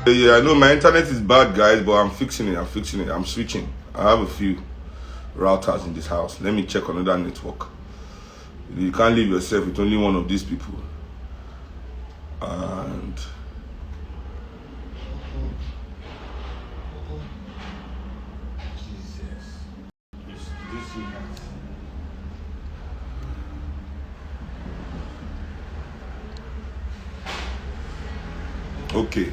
Yeah, I know my internet is bad, guys, but I'm fixing it. I'm switching. I have a few routers in this house. Let me check another network. You can't leave yourself with only one of these people. And okay,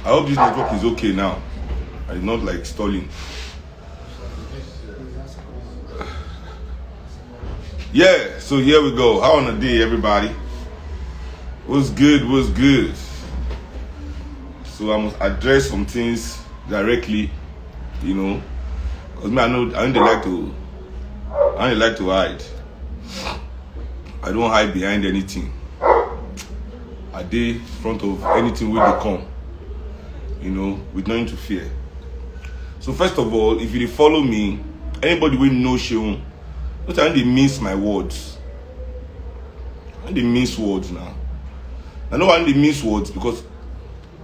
I hope this network is okay now. It's not like stalling. Yeah, so here we go. How on the day, everybody? What's good? What's good? So I must address some things directly, you know, because me, I don't like to hide. I don't hide behind anything. I dey front of anything where they come, you know, with nothing to fear. So first of all, if you follow me, anybody will know Seun. Not I they mince my words. I they mince words now. I know why they mince words because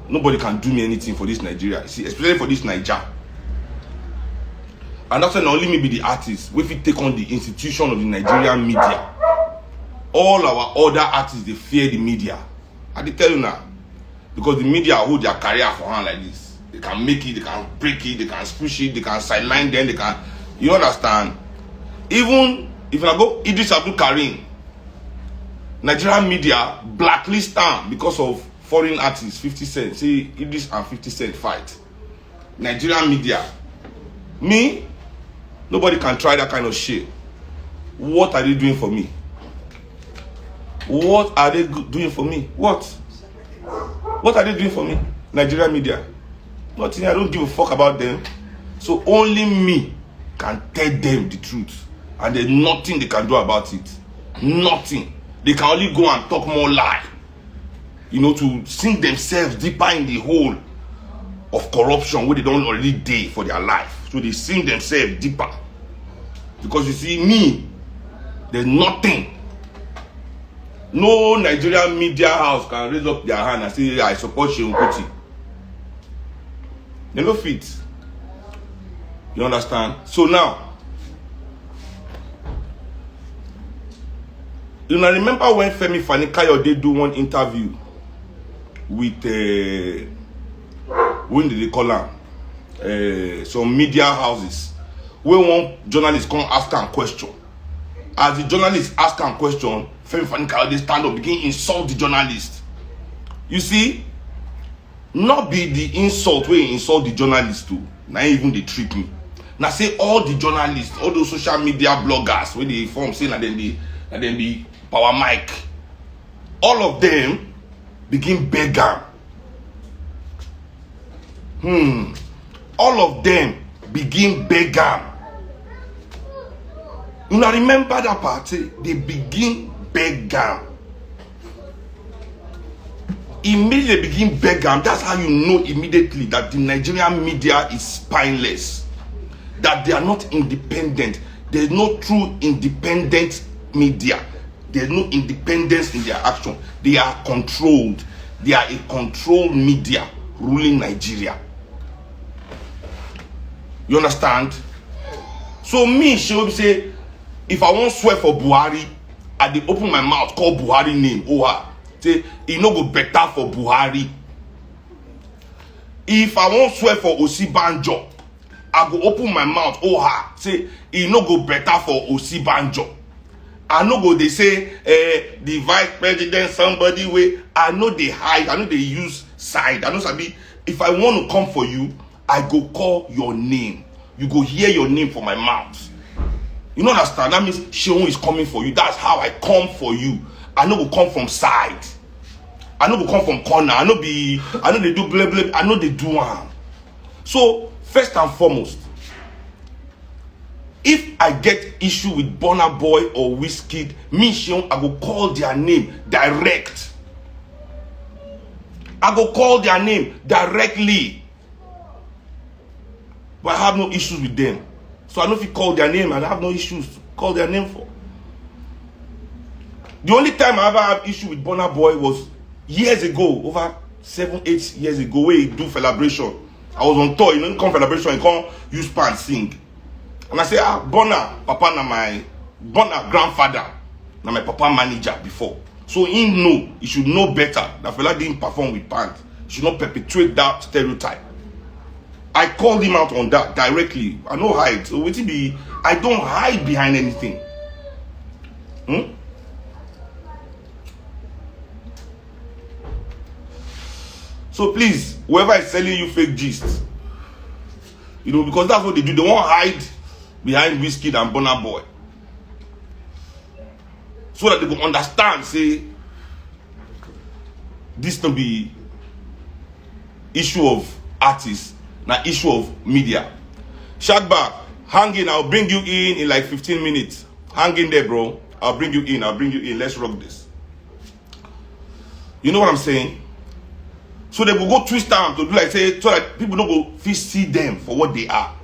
nobody can do me anything for this Nigeria. See, especially for this Niger. And that's why not only me be the artist. If we take on the institution of the Nigerian media, all our other artists they fear the media. I dey tell you now, because the media hold their career for hand like this. They can make it, they can break it, they can push it, they can sideline them, they can. You understand? Even if I go Idris Abdul Karim, Nigerian media blacklist them because of foreign artists, 50 Cent. See, Idris and 50 Cent fight. Nigerian media. Me, nobody can try that kind of shit. What are they doing for me? What are they doing for me? What? What are they doing for me? Nigerian media. Nothing. I don't give a fuck about them. So only me can tell them the truth. And there's nothing they can do about it. Nothing. They can only go and talk more lie. You know, to sink themselves deeper in the hole of corruption where they don't already die for their life. So they sink themselves deeper. Because you see, me, there's nothing. No Nigerian media house can raise up their hand and say, I support Seun Kuti. They no fit. You understand? So now, you know, remember when Femi Fani-Kayode do one interview with when did they call her? Some media houses, where one journalist come ask her a question. As the journalist ask her a question, Femi Fani-Kayode stand up, begin insult the journalist. You see, not be the insult where you insult the journalist too. Not even they trick me. Now say all the journalists, all those social media bloggers, where they form saying and then the power mic, all of them begin beg am. All of them begin beg am. You know, remember that party? They begin beg am. Immediately begin beg am. That's how you know immediately that the Nigerian media is spineless. That they are not independent. There's no true independent media. There's no independence in their action. They are controlled. They are a controlled media ruling Nigeria. You understand? So me, she will say, if I want swear for Buhari, I dey open my mouth, call Buhari name. Say, it no go better for Buhari. If I want swear for Osibanjo, I go open my mouth, say, it no go better for Osibanjo. I know go they say the vice president somebody way. I know they hide. I know they use side. I know sabi. If I want to come for you, I go call your name. You go hear your name from my mouth. You know understand? That means Seun is coming for you. That's how I come for you. I know go come from side. I know go come from corner. I know they do blah blah. I know they do one. So first and foremost, if I get issue with Burna Boy or Wizkid, me Seun, I go call their name direct. I go call their name directly. But I have no issues with them. So I know if you call their name, and I have no issues to call their name for. The only time I ever had issue with Burna Boy was years ago, over 7-8 years ago, where he do celebration. I was on tour, come celebration, he can't use pants sing. And I say, Burna, Papa na my Burna grandfather, na my Papa manager before. So he know, he should know better that fella didn't perform with pants. He should not perpetuate that stereotype. I called him out on that directly. I no hide. So I don't hide behind anything. So please, whoever is selling you fake gist, because that's what they do. They won't hide behind Wizkid and Burna Boy, so that they will understand. Say this no be issue of artists, na issue of media. Shagba, hang in. I'll bring you in like 15 minutes. Hang in there, bro. I'll bring you in. Let's rock this. You know what I'm saying? So they will go twist them to do like say, so that people don't go see them for what they are.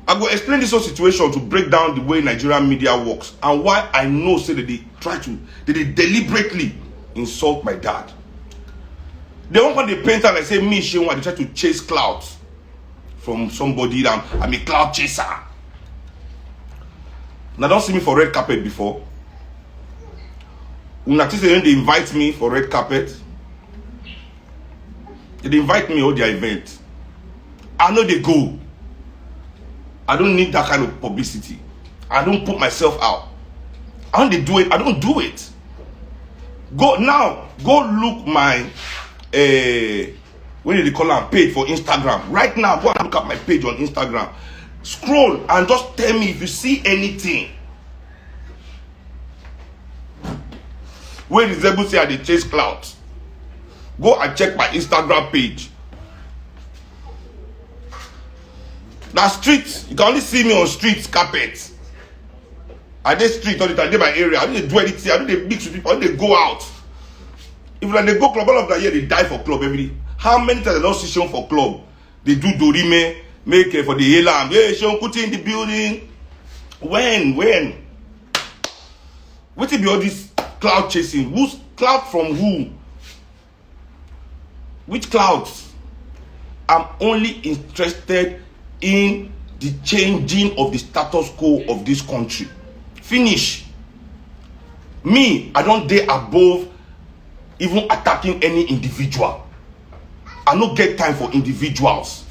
I go explain this whole situation to break down the way Nigerian media works and why I know say that they deliberately insult my dad. They won't want the painter like say me, Seun, they try to chase clouds from somebody that I'm a cloud chaser. Now don't see me for red carpet before. When they invite me for red carpet, they invite me all their event. I know they go. I don't need that kind of publicity. I don't put myself out. I don't do it. I don't do it. Go look my what do they call it, page for Instagram. Right now, go and look at my page on Instagram. Scroll and just tell me if you see anything where the Zebu say they chase clouds. Go and check my Instagram page. Now streets, you can only see me on streets carpet. I dey street all the time, I dey my area. I don't do anything, I don't mix with people, I don't go out. If like they go club, all of that year they die for club every day. How many times I don't see Seun for club? They do Dorime, make for the alarm. Hey, Seun Kuti in the building. When? What will be all this cloud chasing? Who's cloud from who? Which clouds? I'm only interested in the changing of the status quo of this country. Finish. Me, I don't dare above even attacking any individual. I don't get time for individuals.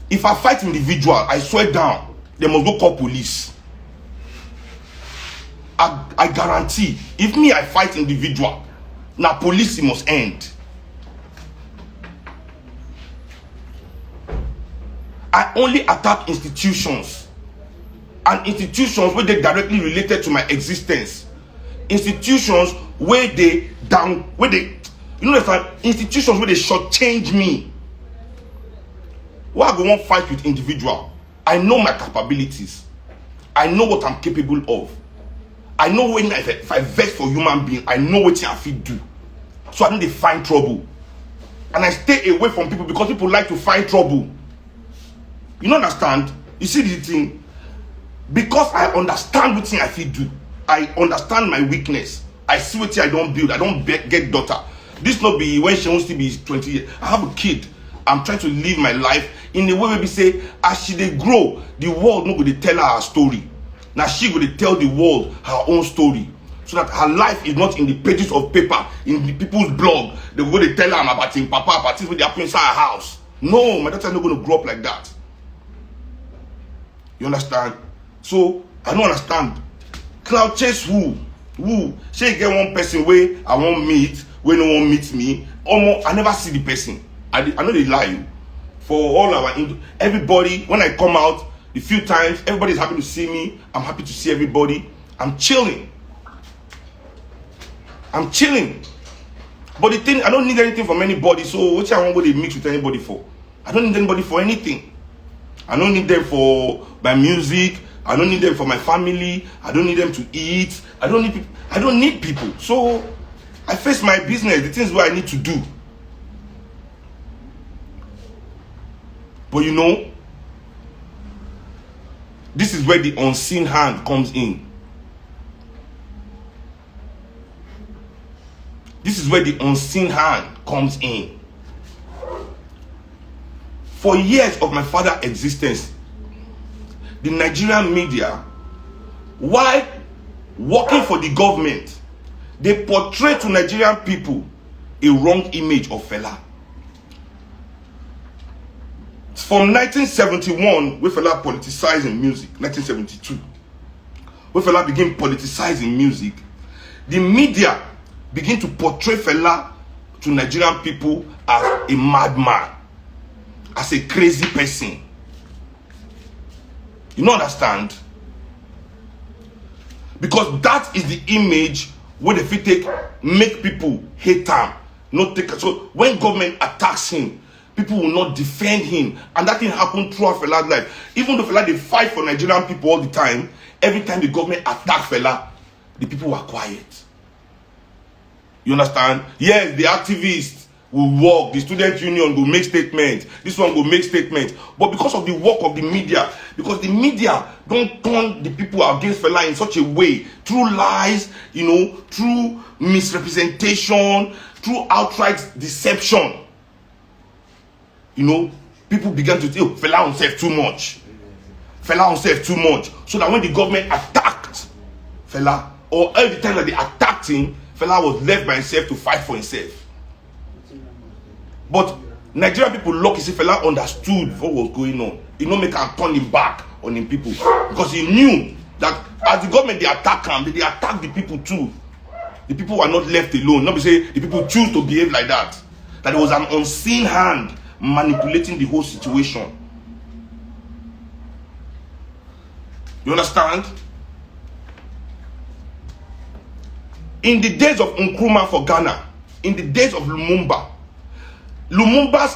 If I fight individual, I swear down, they must go call police. I guarantee, if me I fight individual, now police must end. I only attack institutions, and institutions where they directly related to my existence. Institutions where they institutions where they shortchange me. Why I go want fight with individual? I know my capabilities. I know what I'm capable of. I know when if I vex for human being, I know what I fit do. So I know they find trouble, and I stay away from people because people like to find trouble. You don't understand? You see the thing? Because I understand what I fit do. I understand my weakness. I see what I don't build. I don't get daughter. This not be when she wants to be 20 years. I have a kid. I'm trying to live my life in the way where we say, as she they grow, the world not going to tell her story. Now she going to tell the world her own story. So that her life is not in the pages of paper, in the people's blog. They go to tell her about things, papa, about things when they happen inside her house. No, my daughter not going to grow up like that. You understand? So I don't understand. Cloud chase who? She get one person where I won't meet, where no one meets me. Almost I never see the person. I know they lie. For all our everybody, when I come out, the few times everybody's happy to see me. I'm happy to see everybody. I'm chilling. But the thing, I don't need anything from anybody. So what I want to mix with anybody for? I don't need anybody for anything. I don't need them for my music. I don't need them for my family. I don't need them to eat. I don't need people. So I face my business, the things what I need to do. But you know, this is where the unseen hand comes in. This is where the unseen hand comes in. For years of my father's existence, the Nigerian media, while working for the government, they portray to Nigerian people a wrong image of Fela. From 1971, where Fela politicized in music, 1972, where Fela began politicizing music, the media begin to portray Fela to Nigerian people as a madman, as a crazy person. You don't understand? Because that is the image where the fit take make people hate him. Not take. So when government attacks him, people will not defend him. And that thing happened throughout Fela's life. Even though Fela, they fight for Nigerian people all the time, every time the government attack Fela, the people were quiet. You understand? Yes, the activists will work, the student union will make statements, this one will make statements. But because of the work of the media, because the media don't turn the people against Fela in such a way, through lies, you know, through misrepresentation, through outright deception, you know, people began to think, oh, Fela himself too much. Fela himself too much. So that when the government attacked Fela, or every time that they attacked him, Fela was left by himself to fight for himself. But Nigerian people lucky say Fela understood what was going on. He no make him turn him back on him people. Because he knew that as the government they attack him, they attack the people too. The people were not left alone. Not be say the people choose to behave like that. That there was an unseen hand manipulating the whole situation. You understand? In the days of Nkrumah for Ghana, in the days of Lumumba's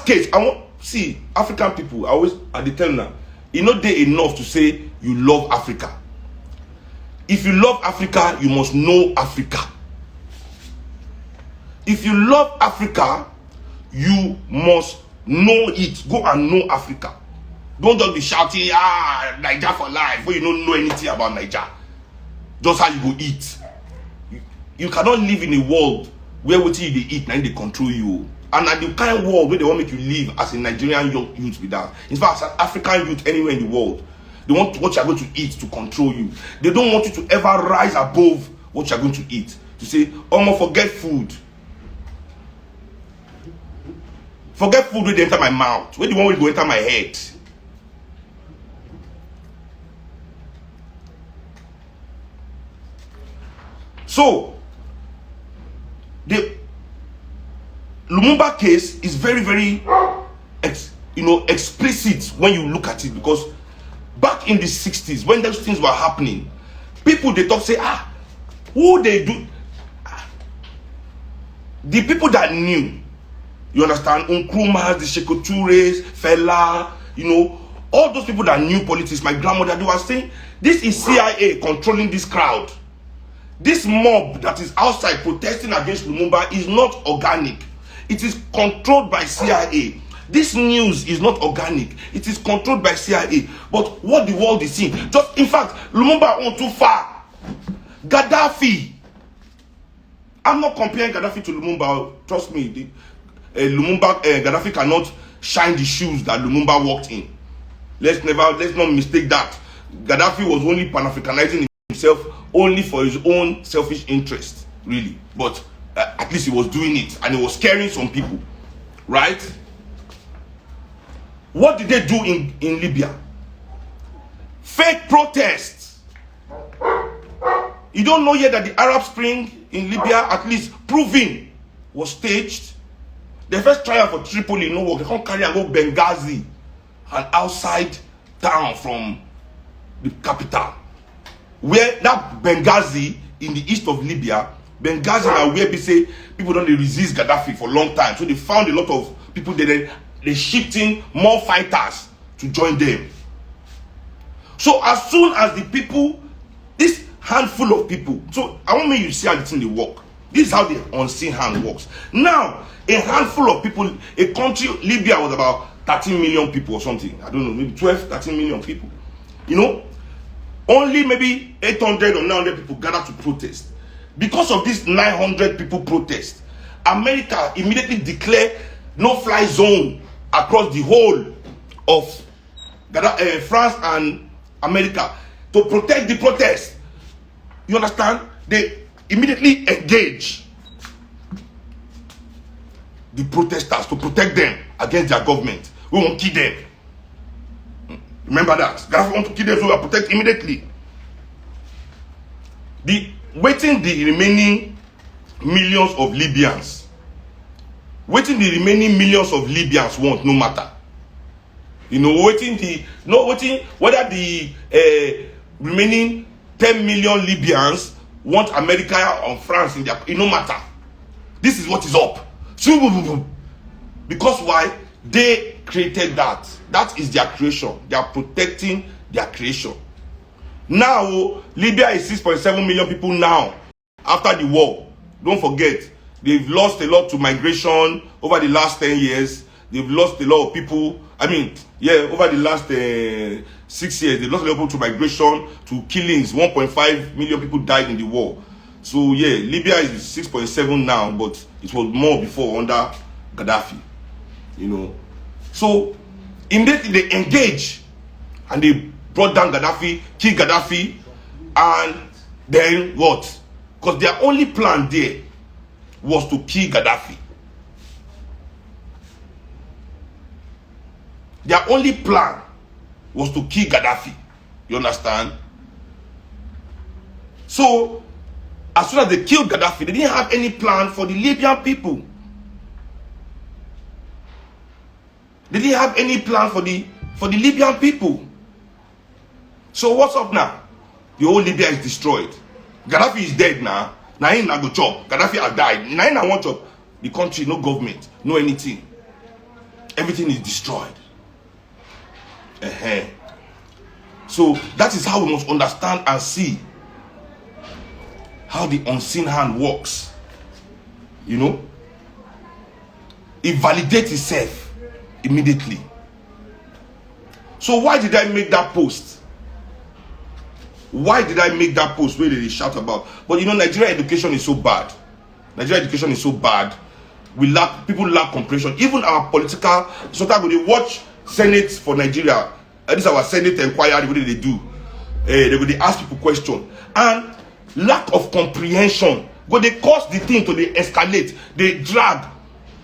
case, I want see African people. I always tell them, you know, they enough to say you love Africa. If you love Africa, you must know Africa. If you love Africa, you must know it. Go and know Africa. Don't just be shouting, Niger for life, but you don't know anything about Niger. Just how you go eat. You cannot live in a world where what you they eat and they control you. And at the kind of world where they want to make you live as a Nigerian youth with that. In fact, as an African youth anywhere in the world, they want what you're going to eat to control you. They don't want you to ever rise above what you're going to eat. To say, forget food. Forget food when they enter my mouth. Where do you want it to enter my head? So, the Lumumba case is very, very, explicit when you look at it, because back in the 60s, when those things were happening, people they talk say, who they do? The people that knew, you understand, Nkrumah, the Shekotures, Fela, all those people that knew politics, my grandmother, they were saying, this is CIA controlling this crowd. This mob that is outside protesting against Lumumba is not organic. It is controlled by CIA. This news is not organic. It is controlled by CIA. But what the world is seeing, just in fact, Lumumba went too far. Gaddafi. I'm not comparing Gaddafi to Lumumba. Trust me, Gaddafi cannot shine the shoes that Lumumba walked in. Let's not mistake that. Gaddafi was only Pan-Africanizing himself only for his own selfish interest, really. But at least he was doing it, and he was scaring some people, right? What did they do in Libya? Fake protests. You don't know yet that the Arab Spring in Libya, at least proven, was staged. The first trial for Tripoli, no work. They can't carry and go Benghazi, an outside town from the capital. Where that Benghazi in the east of Libya, Benghazi now where they say people don't resist Gaddafi for a long time. So they found a lot of people there. They shipped in more fighters to join them. So as soon as the people, this handful of people, so I want me you see how the thing they work. This is how the unseen hand works. Now, A handful of people, a country, Libya was about 13 million people or something. I don't know, maybe 12, 13 million people. You know, only maybe 800 or 900 people gathered to protest. Because of this 900 people protest, America immediately declared no-fly zone across the whole of France and America to protect the protest. You understand? They immediately engage the protesters to protect them against their government. We won't kill them. Remember that. Gaddafi want to kill them, so we will protect immediately. Waiting the remaining millions of Libyans. Waiting the remaining millions of Libyans want, no matter. You know, waiting whether the remaining 10 million Libyans want America or France in their, it no matter. This is what is up. Because why? They created that. That is their creation. They are protecting their creation. Now, Libya is 6.7 million people now. After the war, don't forget, they've lost a lot to migration over the last 10 years. They've lost a lot of people. I mean, yeah, over the last 6 years, they lost a lot of people to migration, to killings. 1.5 million people died in the war. So yeah, Libya is 6.7 now, but it was more before under Gaddafi. You know, so immediately they engage and they brought down Gaddafi, killed Gaddafi, and then what? Because their only plan there was to kill Gaddafi. Their only plan was to kill Gaddafi. You understand? So, as soon as they killed Gaddafi, they didn't have any plan for the Libyan people. They didn't have any plan for the Libyan people. So what's up now? The whole Libya is destroyed. Gaddafi is dead now. Now he not go chop. Gaddafi has died. Now he not want chop. The country, no government, no anything. Everything is destroyed. So that is how we must understand and see how the unseen hand works. You know, it validates itself immediately. So why did I make that post? Why did I make that post where they shout about? But you know, Nigerian education is so bad. Nigerian education is so bad. People lack comprehension. Even our political, sometimes when they watch Senate for Nigeria, this is our Senate inquiry, what do they do? They ask people questions. And lack of comprehension, but they cause the thing to they escalate, they drag.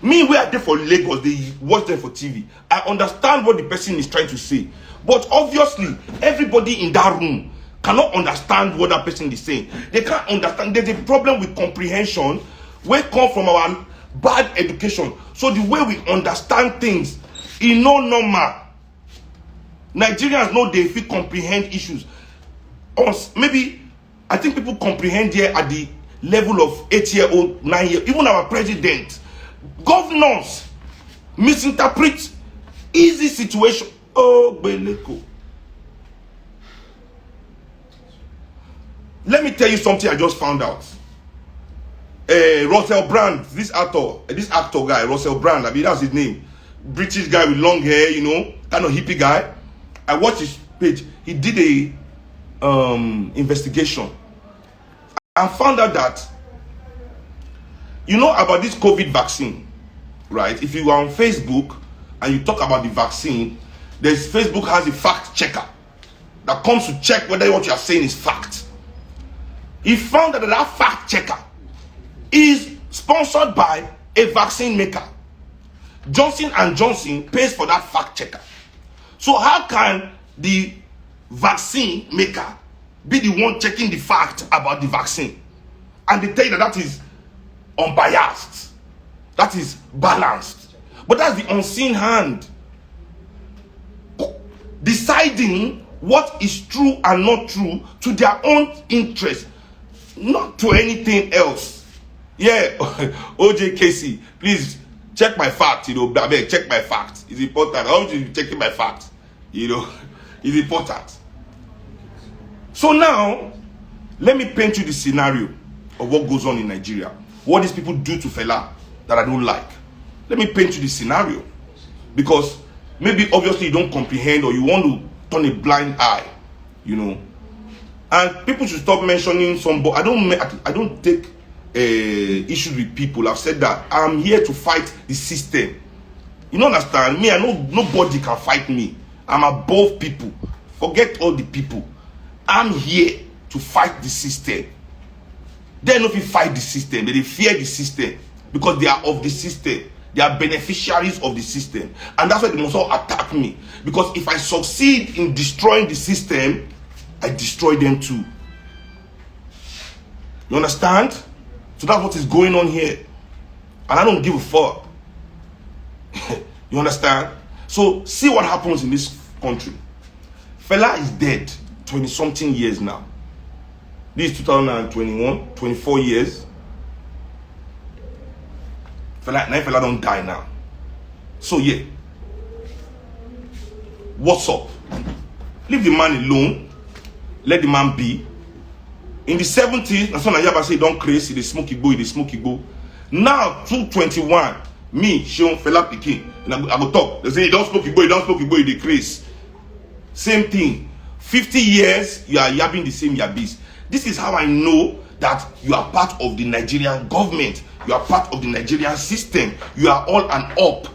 Me, where I did for Lagos, they watch them for TV. I understand what the person is trying to say. But obviously, everybody in that room cannot understand what that person is saying. They can't understand. There's a problem with comprehension where come from our bad education. So the way we understand things is no normal. Nigerians know they feel comprehend issues. Maybe, I think people comprehend here at the level of 8-year-old, 9-year-old, even our president. Governors misinterpret easy situation. Oh, Beleko. Let me tell you something I just found out. Russell Brand, this actor guy, Russell Brand, I mean that's his name. British guy with long hair, you know, kind of hippie guy. I watched his page. He did a investigation and found out that, you know about this COVID vaccine, right? If you are on Facebook and you talk about the vaccine, Facebook has a fact checker that comes to check whether what you are saying is fact. He found that that fact checker is sponsored by a vaccine maker. Johnson & Johnson pays for that fact checker. So how can the vaccine maker be the one checking the fact about the vaccine? And they tell you that that is unbiased, that is balanced. But that's the unseen hand deciding what is true and not true to their own interest, not to anything else. Yeah, OJ Casey, please check my fact. You know, check my fact. It's important. I want you to be checking my fact. You know, it's important. So now, let me paint you the scenario of what goes on in Nigeria. What these people do to fella that I don't like. Let me paint you the scenario. Because maybe obviously you don't comprehend or you want to turn a blind eye, you know. And people should stop mentioning somebody. I don't take issues with people. I've said that I'm here to fight the system. You don't understand me? I know nobody can fight me. I'm above people. Forget all the people. I'm here to fight the system. They don't fight the system. They fear the system because they are of the system. They are beneficiaries of the system. And that's why they must all attack me. Because if I succeed in destroying the system, I destroy them too. You understand? So that's what is going on here. And I don't give a fuck. You understand? So see what happens in this country. Fela is dead 20-something years now. This is 2021, 24 years. Fela don't die now. So yeah. What's up? Leave the man alone. Let the man be. In the 70s, that's when Ayaba say don't crazy, the smoky go. Now 221, me, Seun Fela Pikin, and I go talk. They say don't smoky boy, they crazy. Same thing. 50 years, you are yabbing the same yabbis. This is how I know that you are part of the Nigerian government. You are part of the Nigerian system. You are all an up.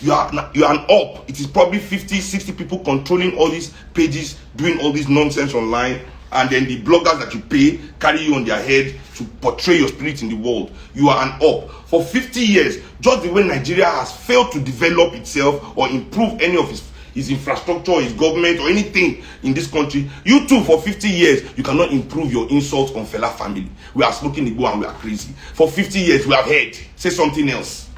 You are an up. It is probably 50, 60 people controlling all these pages, doing all this nonsense online. And then the bloggers that you pay carry you on their head to portray your spirit in the world. You are an up. For 50 years, just the way Nigeria has failed to develop itself or improve any of his infrastructure, his government, or anything in this country, you too, for 50 years, you cannot improve your insults on Fela family. We are smoking Igbo and we are crazy. For 50 years, we have heard. Say something else.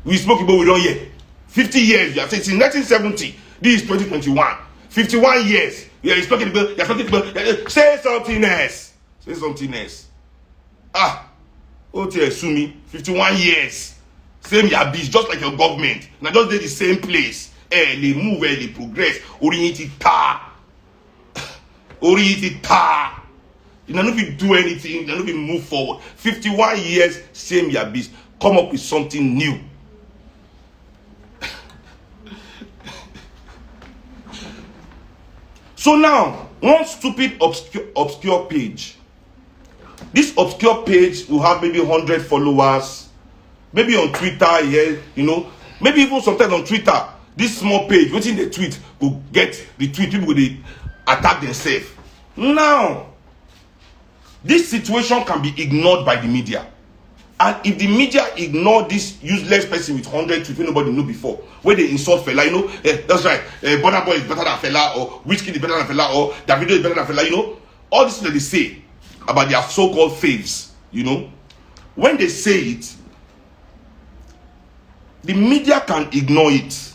We smoke Igbo, we don't hear. 50 years, you have said, since 1970, this is 2021. 51 years. Yeah, you're smoking Igbo, you're smoking Igbo. Say something else. Say something else. OT Sumi, 51 years. Same yabbis, just like your government. Now just did the same place. They move, they progress. Oriented ta. Oriented ta. You know, if you do anything, you know, if you move forward. 51 years, same yabbis. Come up with something new. So now, one stupid obscure page. This obscure page will have maybe 100 followers. Maybe on Twitter, yeah, you know. Maybe even sometimes on Twitter, this small page, waiting the tweet, will get retweet. People will attack themselves. Now, this situation can be ignored by the media. And if the media ignore this useless person with 100 tweets nobody knew before, where they insult Fela, you know, that's right, Burna Boy is better than Fela, or Wizkid is better than Fela, or Davido is better than Fela, you know, all this that they say about their so-called faves, you know, when they say it, the media can ignore it,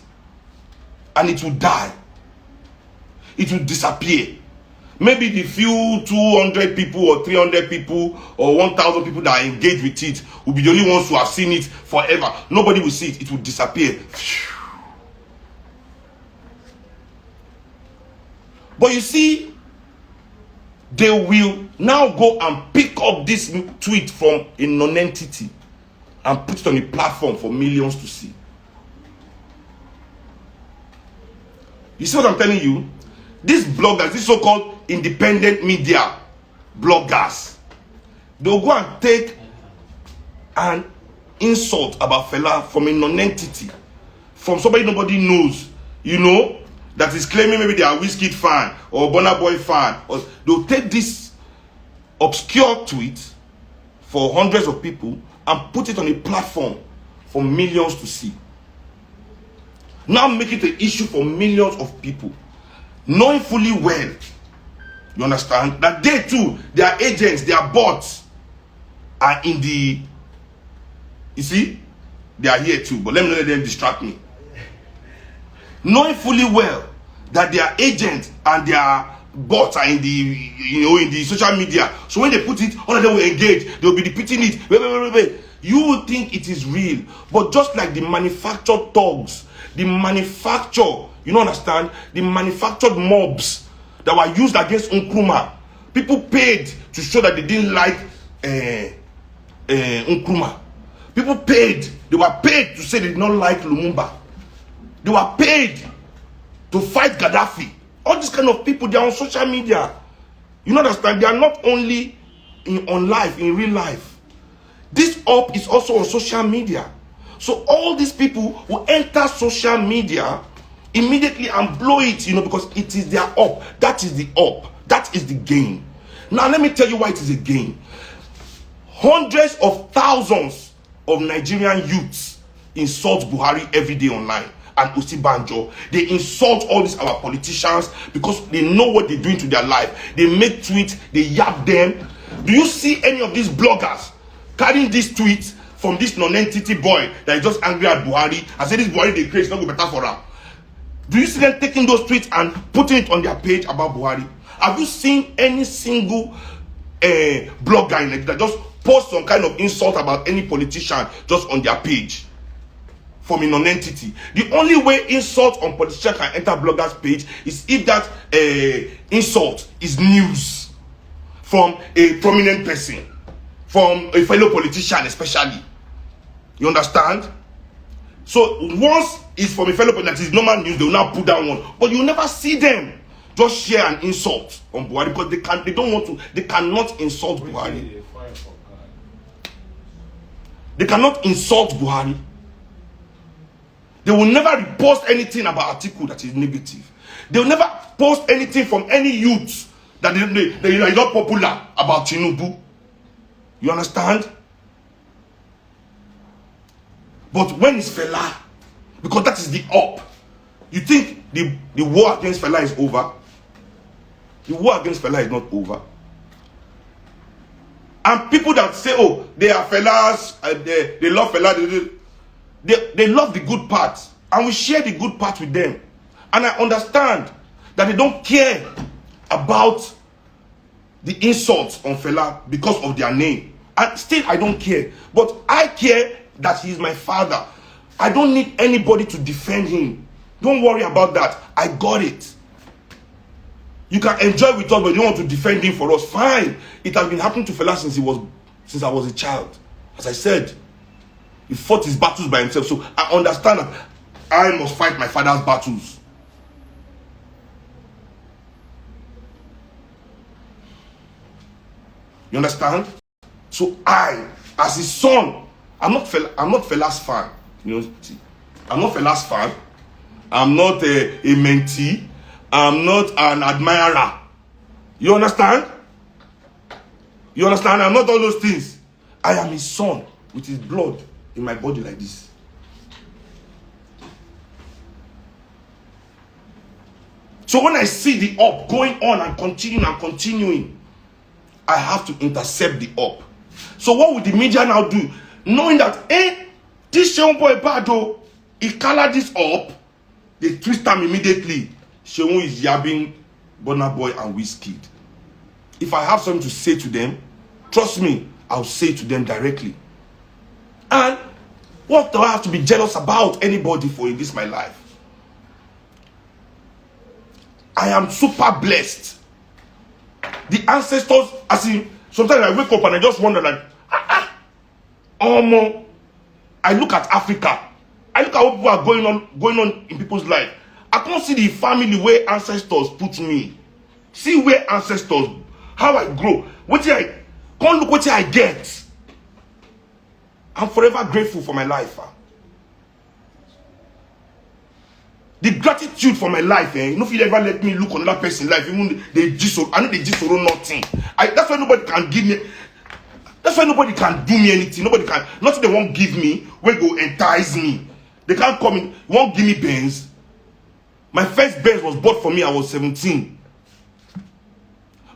and it will die. It will disappear. Maybe the few 200 people or 300 people or 1,000 people that are engaged with it will be the only ones who have seen it forever. Nobody will see it. It will disappear. But you see, they will now go and pick up this tweet from a non-entity and put it on a platform for millions to see. You see what I'm telling you? These bloggers, these so-called independent media bloggers, they'll go and take an insult about Fela from a non-entity, from somebody nobody knows, you know, that is claiming maybe they are Wizkid fan or Burna Boy fan. Or they'll take this obscure tweet for hundreds of people and put it on a platform for millions to see. Now make it an issue for millions of people, knowing fully well, you understand, that they too, their agents, their bots are in the, you see, they are here too, but let me not let them distract me. Knowing fully well that their agents and their bots are in the, you know, in the social media. So when they put it, all of them will engage. They will be repeating it. Wait. You will think it is real. But just like the manufactured thugs, the manufacture, you don't understand, the manufactured mobs that were used against Nkrumah, people paid to show that they didn't like Nkrumah. People paid. They were paid to say they did not like Lumumba. They were paid to fight Gaddafi. All these kind of people, they are on social media. You understand? They are not only on life, in real life. This up is also on social media. So all these people will enter social media immediately and blow it, because it is their up. That is the up. That is the gain. Now let me tell you why it is a gain. Hundreds of thousands of Nigerian youths insult Buhari every day online, and Osibanjo. They insult all these our politicians because they know what they're doing to their life. They make tweets, they yap them. Do you see any of these bloggers carrying these tweets from this non-entity boy that is just angry at Buhari and say this Buhari they create is not good better for them? Do you see them taking those tweets and putting it on their page about Buhari? Have you seen any single blogger in it that just post some kind of insult about any politician just on their page from a non-entity? The only way insult on politician can enter blogger's page is if that insult is news from a prominent person, from a fellow politician especially. You understand? So once it's from a fellow politician, that is normal news, they will now put that one. But you will never see them just share an insult on Buhari because they cannot insult Buhari. They cannot insult Buhari. They will never repost anything about Atiku that is negative. They will never post anything from any youth that they are not popular about Tinubu. You understand? But when it's Fela, because that is the up, you think the war against Fela is over? The war against Fela is not over. And people that say, oh, they are Felas, they love Fela, they love the good parts. And we share the good part with them. And I understand that they don't care about the insults on Fela because of their name. And still, I don't care. But I care that he is my father. I don't need anybody to defend him. Don't worry about that. I got it. You can enjoy with us, but you don't want to defend him for us. Fine. It has been happening to Fela since I was a child. As I said, he fought his battles by himself. So I understand that I must fight my father's battles. You understand? So I, as his son, I'm not Fela's fan. I'm not Fela's fan. I'm not a mentee. I'm not an admirer. You understand? You understand? I'm not all those things. I am his son with his blood in my body like this. So when I see the up going on and continuing, I have to intercept the up. So what would the media now do? Knowing that, this Seun boy bad though, he colored this up, they twist him immediately. Seun is yabbing Burna Boy and Wizkid. If I have something to say to them, trust me, I'll say to them directly. And what do I have to be jealous about anybody for in this my life? I am super blessed. The ancestors, as in, sometimes I wake up and I just wonder like, I look at Africa. I look at what people are going on in people's life. I can't see the family where ancestors put me. See where ancestors, how I grow. Can't look what I get. I'm forever grateful for my life. The gratitude for my life, you know, if you ever let me look on another person's life, even I know they just nothing. That's why nobody can give me. That's why nobody can do me anything. Nothing they won't give me, will go entice me. They can't come in, won't give me Benz. My first Benz was bought for me, I was 17.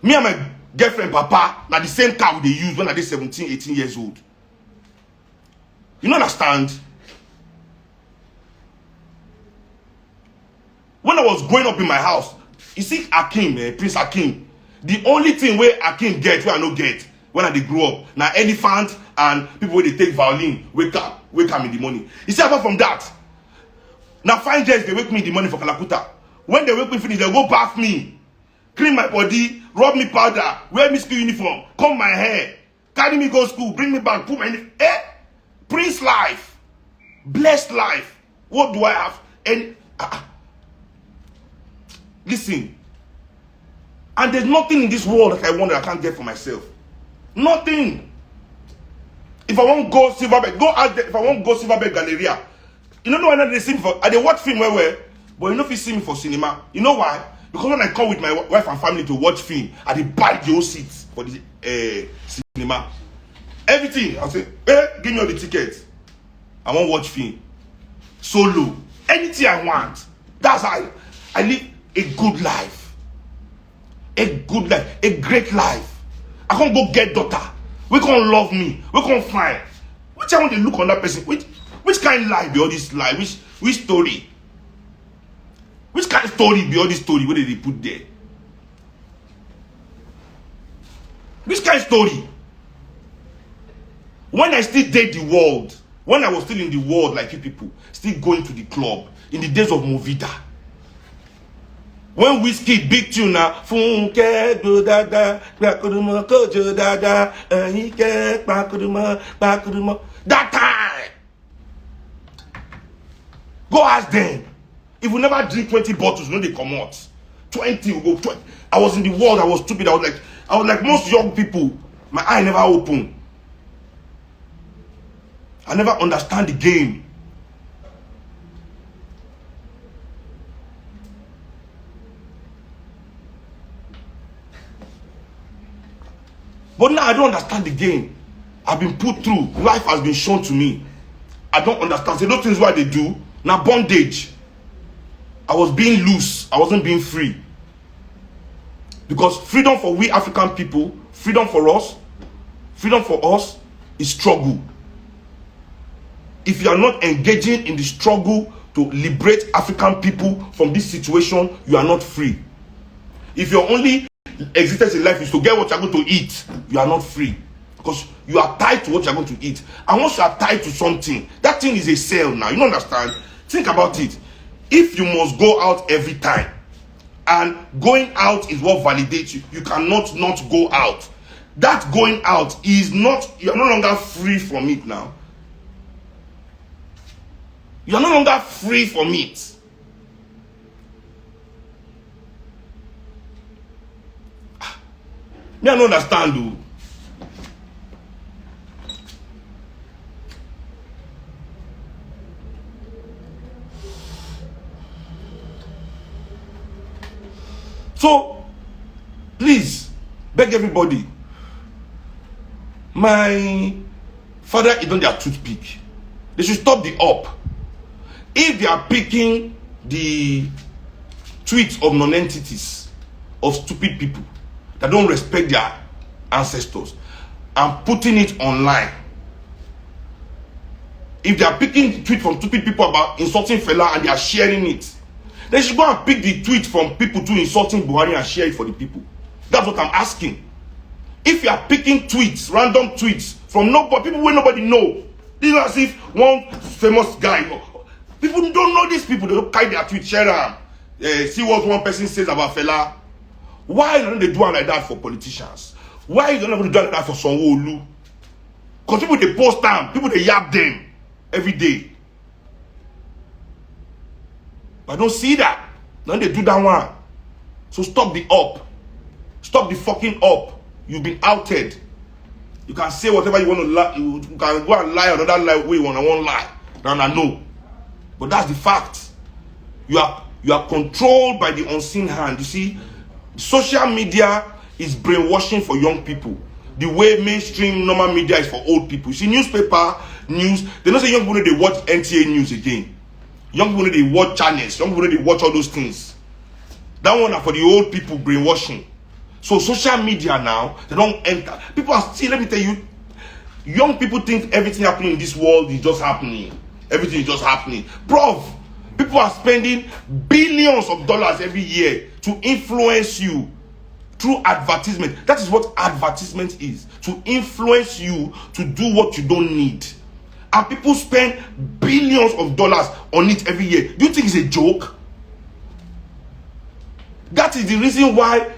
Me and my girlfriend, Papa, now the same car they used when I was 17, 18 years old. You don't understand? When I was growing up in my house, you see Akim, Prince Akim, the only thing where Akim get, where I no get, when I grew up, now elephant and people where they take violin, wake up in the morning. You see, apart from that, now fine girls, they wake me in the morning for Kalakuta. When they wake me finish, they go bath me, clean my body, rub me powder, wear me school uniform, comb my hair, carry me go school, bring me back, put my Prince life, blessed life. What do I have? And listen, and there's nothing in this world that I want that I can't get for myself. Nothing. If I want to go Silverbird, go out there. If I want to go Silverbird Galleria, you know when they see me for, I they watch film where, but you know if you see me for cinema, you know why? Because when I come with my wife and family to watch film, I dey buy the whole seats for the cinema. Everything. I'll say, give me all the tickets. I want to watch film. Solo. Anything I want. That's how I live a good life. A good life. A great life. I can't go get daughter. We can't love me. We can't find. Which I want to look on that person. Which kind of life be all this life? Which story? Which kind of story be all this story? What did they put there? Which kind of story? When I still date the world, when I was still in the world like you people, still going to the club, in the days of Movida. When Whiskey big tune now, Funke do dada, Bakuduma Kojo dada, Hike Bakuduma, that time. Go ask them. If we never drink 20 bottles, no, they come out. 20 will go 20. I was in the world, I was stupid. I was like most young people. My eye never open. I never understand the game. But now I don't understand the game. I've been put through. Life has been shown to me. I don't understand. So those things what they do. Now bondage. I was being loose. I wasn't being free. Because freedom for we African people, freedom for us is struggle. If you are not engaging in the struggle to liberate African people from this situation, you are not free. If your only existence in life is to get what you're going to eat, you are not free. Because you are tied to what you're going to eat. And once you are tied to something, that thing is a cell now. You don't understand? Think about it. If you must go out every time, and going out is what validates you, you cannot not go out. That going out is not, you're no longer free from it now. You're no longer free from it. Me, I don't understand, though. So, please, beg everybody. My father is on their toothpick. They should stop the up. If they are picking the tweets of non-entities, of stupid people that don't respect their ancestors, and putting it online, if they are picking tweets from stupid people about insulting Fela and they are sharing it, they should go and pick the tweet from people to insulting Buhari and share it for the people. That's what I'm asking. If you are picking tweets, random tweets from nobody, people where nobody know, this is as if one famous guy, people don't know these people. They don't carry their tweet, share them, see what one person says about Fela. Why don't they do it like that for politicians? Why don't they do it like that for Sanwo-Olu? Because people they post them, people they yap them every day. I don't see that. Then they do that one. So stop the up. Stop the fucking up. You've been outed. You can say whatever you want to lie. You can go and lie another lie way you want. I won't lie. Now I know. But that's the fact. You are controlled by the unseen hand. You see, social media is brainwashing for young people. The way mainstream normal media is for old people. You see, newspaper, news, they don't say young people they watch NTA news again. Young people they watch channels. Young people they watch all those things. That one are for the old people brainwashing. So social media now, they don't enter. People are still, let me tell you, young people think everything happening in this world is just happening. Everything is just happening. Bro, people are spending billions of dollars every year to influence you through advertisement. That is what advertisement is. To influence you to do what you don't need. And people spend billions of dollars on it every year. Do you think it's a joke? That is the reason why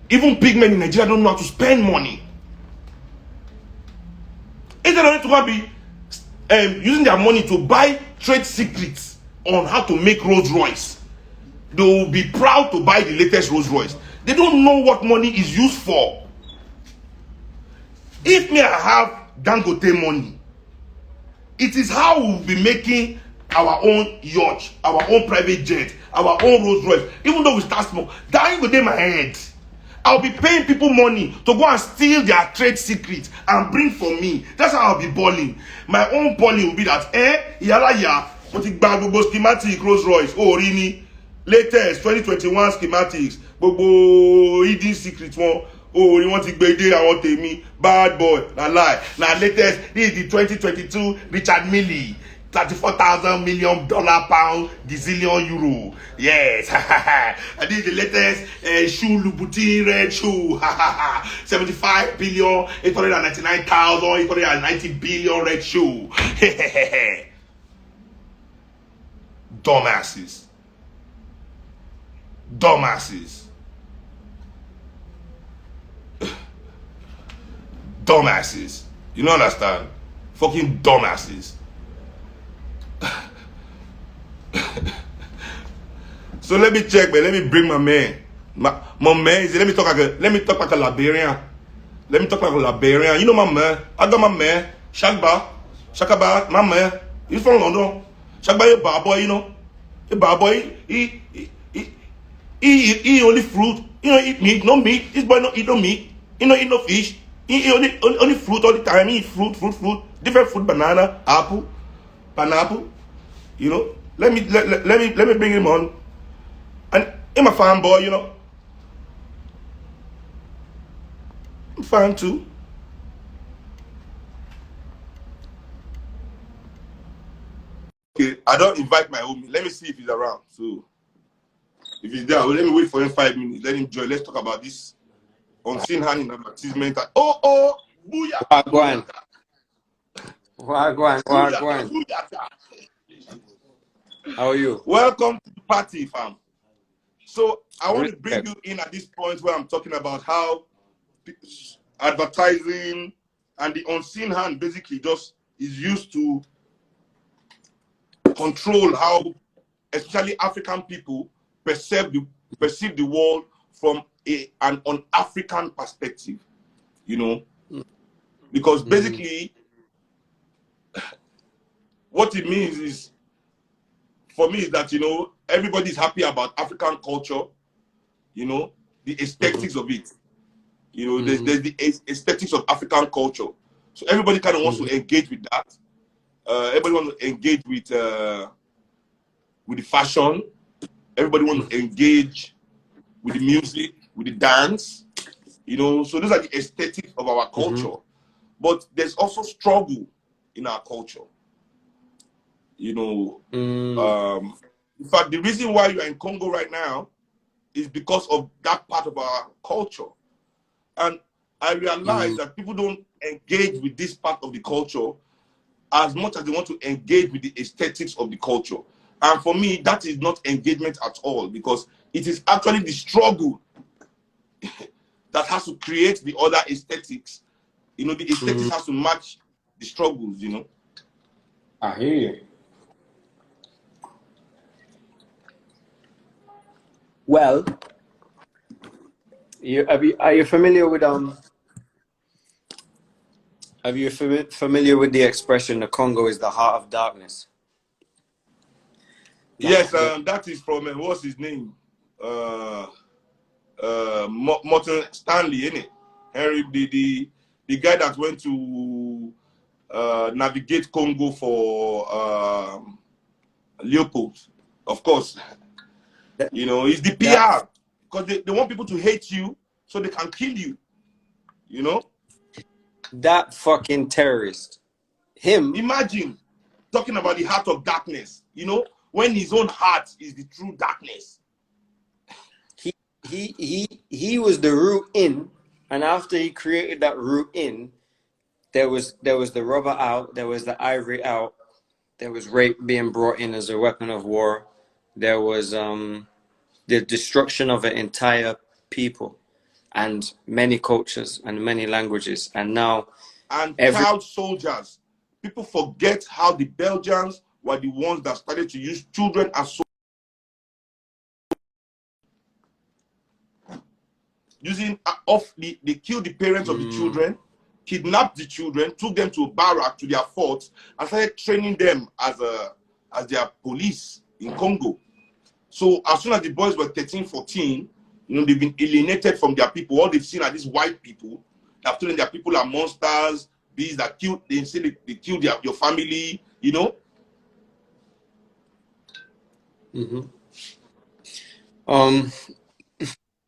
even big men in Nigeria don't know how to spend money. Instead of them to go and be using their money to buy trade secrets on how to make Rolls Royce, they will be proud to buy the latest Rolls Royce. They don't know what money is used for. If me, I have Dangote money, it is how we'll be making our own yacht, our own private jet, our own Rolls Royce. Even though we start small, that ain't gonna my head. I'll be paying people money to go and steal their trade secrets and bring for me. That's how I'll be balling. My own balling will be that, yala ya, but the gbogbo schematic Rolls Royce, oh really? Latest 2021 schematics, gbogbo hidden secrets one. Oh, you want to be there? I want to me bad boy. Na lie. Now latest, this is the 2022 Richard Milley. $34,000 million pound gazillion euro. Yes. And this is the latest shoe Louboutin red shoe. 75 billion 899,890 billion red shoe. Dumbasses. Dumbasses. Dumbasses. You don't understand? Fucking dumbasses. So let me check, but let me bring my man. My man is let me talk like a Liberian. Let me talk like a Liberian. You know my man. I got my man. Shakaba, my man. He's from London. Shakaba, your bad boy, you know. A bad boy, he only fruit. You know, eat meat, no meat. This boy don't eat no meat. He don't eat no fish. He only fruit all the time. He eat fruit. Different fruit, banana, apple, pineapple. You know. Let me bring him on. And I'm a fan boy, you know. I'm fan too. Okay, I don't invite my homie. Let me see if he's around. So if he's there, let me wait for him 5 minutes. Let him join. Let's talk about this unseen hand in advertisement. Oh, booyah! Wagwan. How are you? Welcome to the party, fam. So I want to bring you in at this point where I'm talking about how advertising and the unseen hand basically just is used to control how especially African people perceive the world from an un-African perspective, you know, because basically what it means is, for me, is that, you know, everybody's happy about African culture, you know, the aesthetics of it, you know, there's the aesthetics of African culture, so everybody kind of wants to engage with that. Everybody wants to engage with the fashion. Everybody wants to engage with the music, with the dance, you know. So those are the aesthetics of our culture. But there's also struggle in our culture, you know. In fact, the reason why you're in Congo right now is because of that part of our culture. And I realize that people don't engage with this part of the culture as much as they want to engage with the aesthetics of the culture. And for me, that is not engagement at all, because it is actually the struggle that has to create the other aesthetics. You know, the aesthetics has to match the struggles, you know. I hear you. Well, are you familiar with familiar with the expression "the Congo is the heart of darkness"? Yes, that is from what's his name? Morton Stanley, innit? Henry, the guy that went to navigate Congo for Leopold, of course. You know, it's the PR, because they want people to hate you so they can kill you. You know? That fucking terrorist. Him. Imagine talking about the heart of darkness, you know, when his own heart is the true darkness. He was the root in, and after he created that root in, there was the rubber out, there was the ivory out, there was rape being brought in as a weapon of war, there was the destruction of an entire people and many cultures and many languages, and now and Every child soldiers. People forget how the Belgians were the ones that started to use children as soldiers. Using they killed the parents of the children, kidnapped the children, took them to a barrack to their forts, and started training them as their police in Congo. So as soon as the boys were 13, 14, they've been alienated from their people. All they've seen are these white people. They've told them their people are monsters, bees that killed. They say they killed your family. The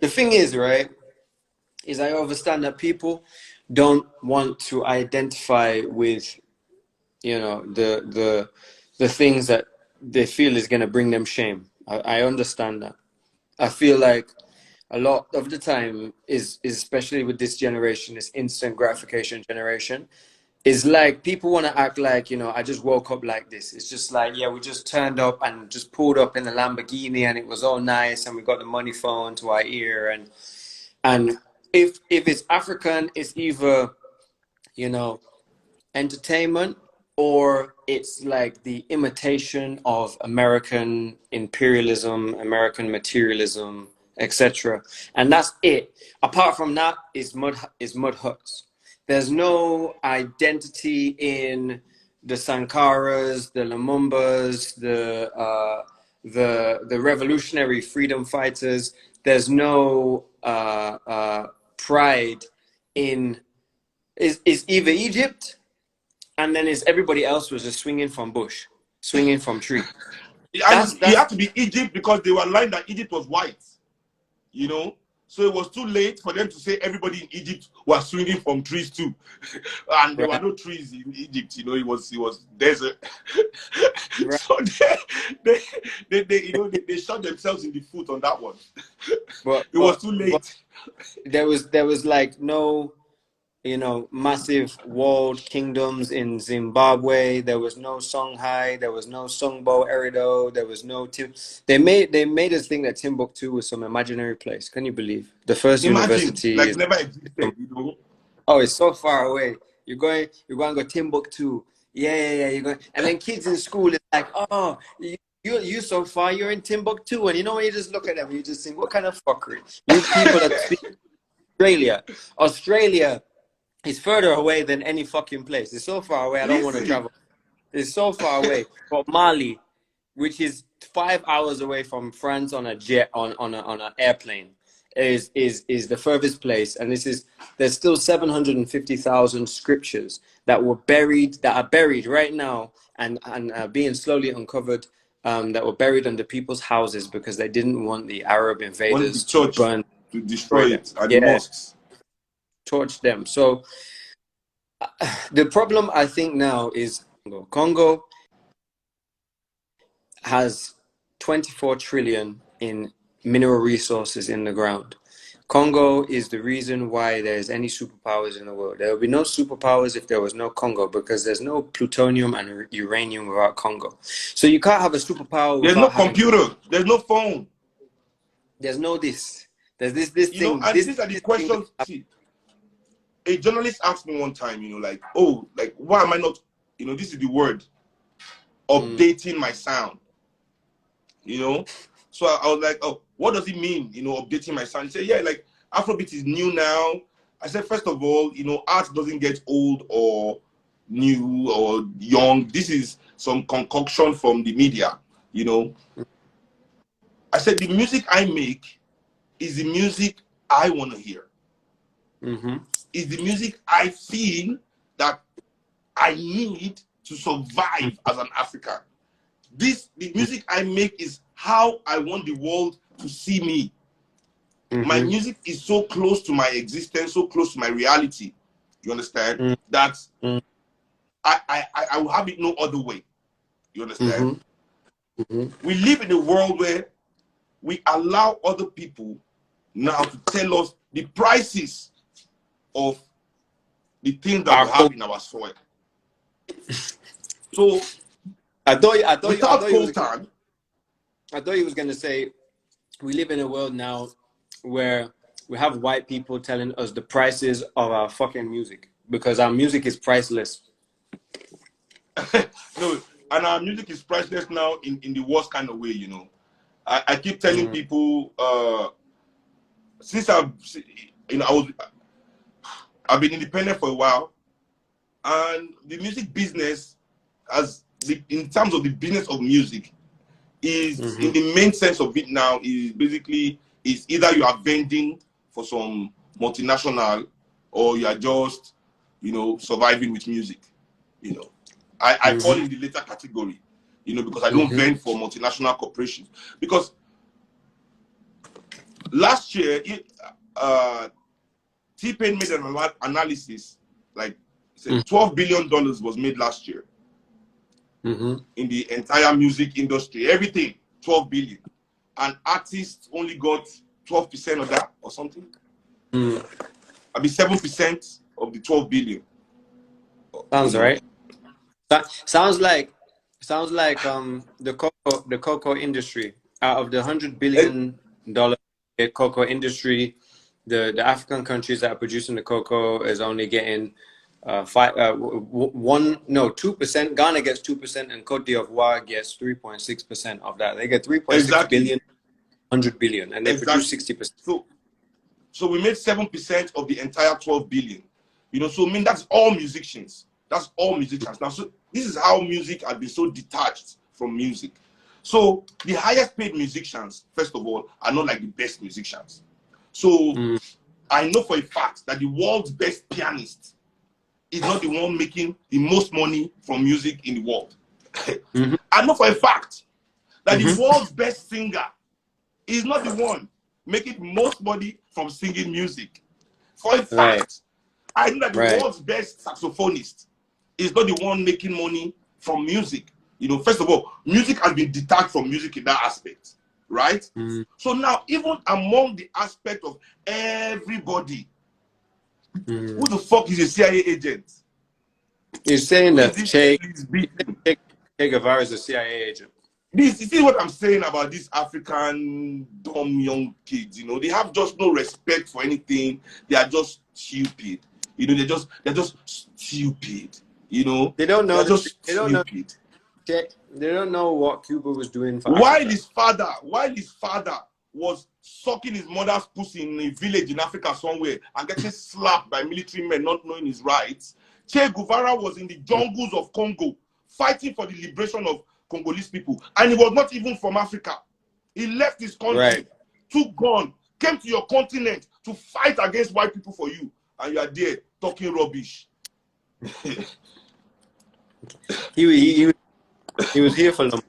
thing is, right, is I understand that people don't want to identify with, the things that they feel is going to bring them shame. I understand that. I feel like a lot of the time is especially with this generation, this instant gratification generation, is like people want to act like, I just woke up like this. It's just like, yeah, we just turned up and just pulled up in a Lamborghini and it was all nice and we got the money phone to our ear, and if it's African, it's either, entertainment, or it's like the imitation of American imperialism, American materialism, etc. And that's it. Apart from that, is mud huts. There's no identity in the Sankaras, the Lumumbas, the revolutionary freedom fighters. There's no pride in is either Egypt, and then is everybody else was just swinging from bush, swinging from tree. It had to be Egypt because they were lying that Egypt was white. So it was too late for them to say everybody in Egypt was swinging from trees too, and there were no trees in Egypt. It was desert. Right. So they shot themselves in the foot on that one. It was too late. There was like no, massive walled kingdoms in Zimbabwe. There was no Songhai. There was no Songbo Erido. There was no They made us think that Timbuktu was some imaginary place. Can you believe? The first university like never existed. Oh, it's so far away. You're going to go Timbuktu. Yeah. You're going, and then kids in school is like, oh, you so far. You're in Timbuktu, and when you just look at them, you just think, what kind of fuckery? You people that speak Australia is further away than any fucking place. It's so far away. I don't want to travel. It's so far away. But Mali, which is 5 hours away from France on a jet on an airplane, is the furthest place. And there's still 750,000 scriptures that are buried right now and being slowly uncovered. That were buried under people's houses because they didn't want the Arab invaders to burn, to destroy it, and the mosques. Torch them. So the problem I think now is Congo has 24 trillion in mineral resources in the ground. Congo is the reason why there's any superpowers in the world. There would be no superpowers if there was no Congo, because there's no plutonium and uranium without Congo. So you can't have a superpower. There's no computer. There's no phone. There's no this. There's this thing. And these are the questions. See, a journalist asked me one time, why am I not, this is the word, updating my sound, So I was like, oh, what does it mean, updating my sound? He said, yeah, like Afrobeat is new now. I said, first of all, art doesn't get old or new or young. This is some concoction from the media, I said, the music I make is the music I want to hear. Is the music I feel that I need to survive as an African. The music I make is how I want the world to see me. My music is so close to my existence, so close to my reality. You understand? That I will have it no other way. You understand? We live in a world where we allow other people now to tell us the prices of the things that we have in our soil. So I thought he was going to say, we live in a world now where we have white people telling us the prices of our fucking music. because our music is priceless. No, and our music is priceless now in the worst kind of way, you know. I keep telling people, since I've been independent for a while, and the music business, in terms of the business of music, is in the main sense of it now is basically is either you are vending for some multinational or you are just, you know, surviving with music, you know. I fall in the later category, you know, because I don't vend for multinational corporations. Because last year, T-Pain made an analysis, like $12 billion was made last year in the entire music industry. Everything, 12 billion. And artists only got 12% of that or something. I mean, 7% of the 12 billion. Sounds right. Sounds like the cocoa industry. Out of the $100 billion cocoa industry, the African countries that are producing the cocoa is only getting 2%. Ghana gets 2%, and Cote d'Ivoire gets 3.6% of that. They get 3.6 billion, 100 billion, and they produce 60%. So we made 7% of the entire 12 billion. You know, so I mean that's all musicians. That's all musicians. Now, so this is how music has been so detached from music. So the highest paid musicians, first of all, are not like the best musicians. So I know for a fact that the world's best pianist is not the one making the most money from music in the world. I know for a fact that the world's best singer is not the one making the most money from singing music. For a fact, I know that the world's best saxophonist is not the one making money from music. You know, first of all, music has been detached from music in that aspect, right? So now, even among the aspect of everybody, who the fuck is a CIA agent? You're saying that Che Guevara is a CIA agent. You see what I'm saying about these African dumb young kids? You know, they have just no respect for anything. They are just stupid. You know, they're just stupid. You know, they don't know. They're just stupid. They don't know what Cuba was doing for while Africa. his father was sucking his mother's pussy in a village in Africa somewhere and getting slapped by military men not knowing his rights, Che Guevara was in the jungles of Congo fighting for the liberation of Congolese people, and he was not even from Africa. He left his country, took gun, came to your continent to fight against white people for you, and you are there talking rubbish. He was here for them.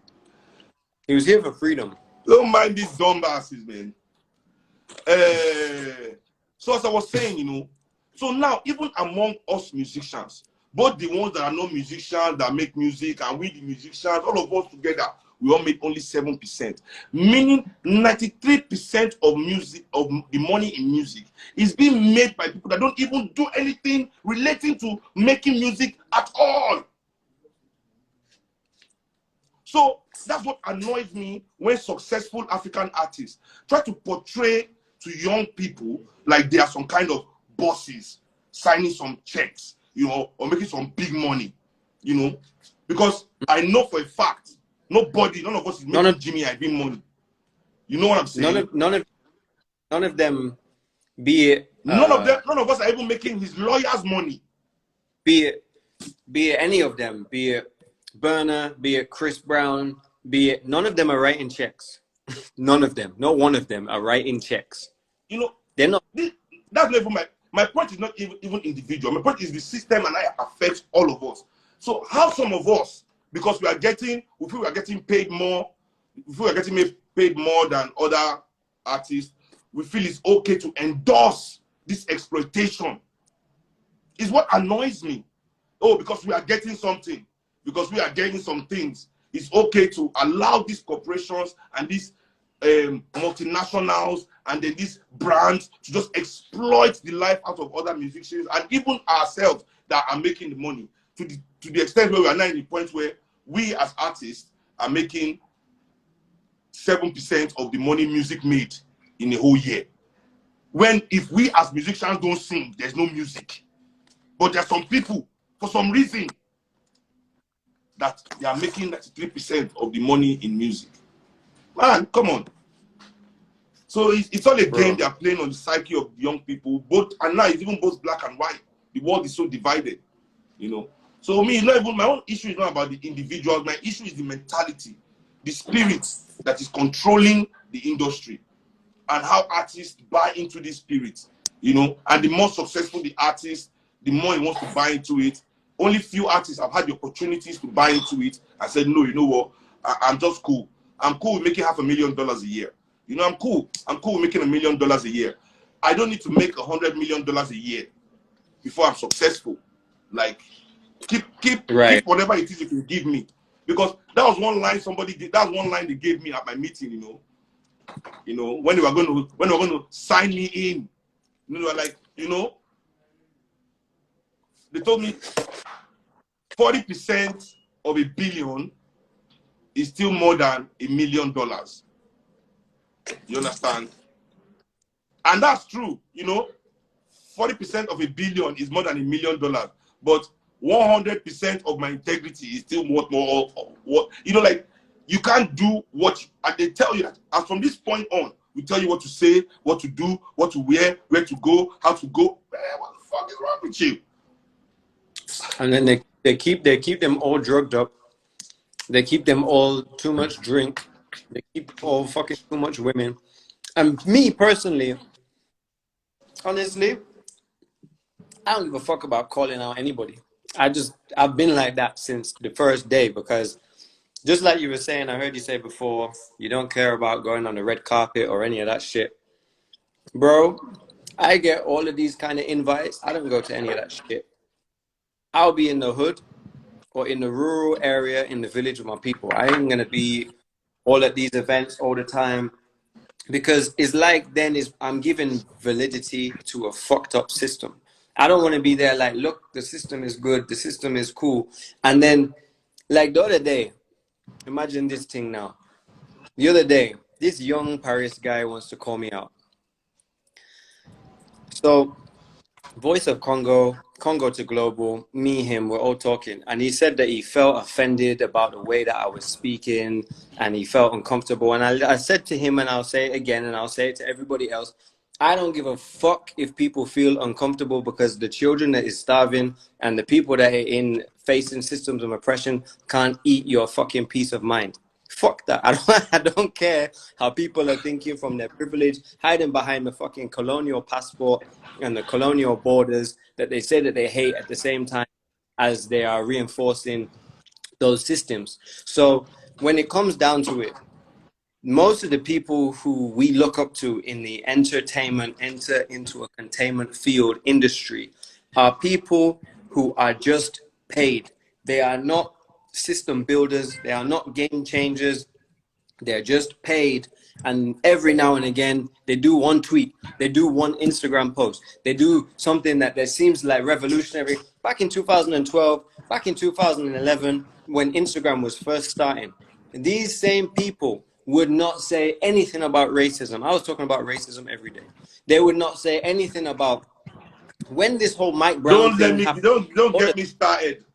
He was here for freedom. Don't mind these dumb asses, man. So as I was saying, you know, so now even among us musicians, both the ones that are not musicians that make music and we the musicians, all of us together, we all make only 7%. Meaning 93% of music, of the money in music, is being made by people that don't even do anything relating to making music at all. So that's what annoys me when successful African artists try to portray to young people like they are some kind of bosses signing some checks, you know, or making some big money, you know, because I know for a fact none of us is making Jimmy Iovine money. You know what I'm saying? None of them, be it none of us are even making his lawyer's money. Be it any of them, be it Burner, be it Chris Brown, be it none of them are writing checks. None of them, not one of them are writing checks. You know, they're not. That's not even my point is not even individual. My point is the system and it affects all of us. So how some of us, because we feel we are getting paid more, we feel we are getting paid more than other artists, we feel it's okay to endorse this exploitation. Is what annoys me. Oh, because we are getting something, because we are getting some things, it's okay to allow these corporations and these multinationals and then these brands to just exploit the life out of other musicians and even ourselves that are making the money to the extent where we are now in the point where we as artists are making 7% of the money music made in a whole year. When if we as musicians don't sing, there's no music. But there are some people, for some reason, that they are making 93% of the money in music. Man, come on. So it's all a game they are playing on the psyche of the young people, both, and now it's even both black and white. The world is so divided, you know. So me, not even my own issue is not about the individuals. My issue is the mentality, the spirit that is controlling the industry, and how artists buy into this spirit, you know. And the more successful the artist, the more he wants to buy into it. Only few artists have had the opportunities to buy into it. I said, no, you know what? I'm just cool. I'm cool with making $500,000 a year. You know, I'm cool. I'm cool with making $1 million a year. I don't need to make $100 million a year before I'm successful. Like, keep whatever it is you can give me. Because that was one line somebody did. That was one line they gave me at my meeting, you know. You know, when they were going to sign me in. You know, like, you know, they told me 40% of $1 billion is still more than $1 million. You understand? And that's true, you know. 40% of $1 billion is more than $1 million, but 100% of my integrity is still worth more. What, you know, like, you can't do what, and they tell you that, and from this point on, we tell you what to say, what to do, what to wear, where to go, how to go. Man, what the fuck is wrong with you? And then they keep them all drugged up. They keep them all too much drink. They keep all fucking too much women. And me personally, honestly, I don't give a fuck about calling out anybody. I've been like that since the first day, because just like you were saying, I heard you say before, you don't care about going on the red carpet or any of that shit. Bro, I get all of these kind of invites. I don't go to any of that shit. I'll be in the hood or in the rural area in the village with my people. I ain't gonna be all at these events all the time, because it's like then I'm giving validity to a fucked up system. I don't want to be there like, look, the system is good, the system is cool. And then, like the other day, imagine this thing now. The other day, this young Paris guy wants to call me out. So, Voice of Congo, Congo to Global, me, him, we're all talking. And he said that he felt offended about the way that I was speaking, and he felt uncomfortable. And I said to him, and I'll say it again, and I'll say it to everybody else, I don't give a fuck if people feel uncomfortable, because the children that is starving and the people that are facing systems of oppression can't eat your fucking peace of mind. Fuck that. I don't care how people are thinking from their privilege, hiding behind the fucking colonial passport and the colonial borders that they say that they hate at the same time as they are reinforcing those systems. So when it comes down to it, most of the people who we look up to in the entertainment, enter into a containment field industry, are people who are just paid. They are not system builders. They are not game changers. They're just paid. And every now and again, they do one tweet. They do one Instagram post. They do something that seems like revolutionary. Back in 2012, back in 2011, when Instagram was first starting, these same people would not say anything about racism. I was talking about racism every day. They would not say anything about when this whole Mike Brown thing happened. Don't get me started.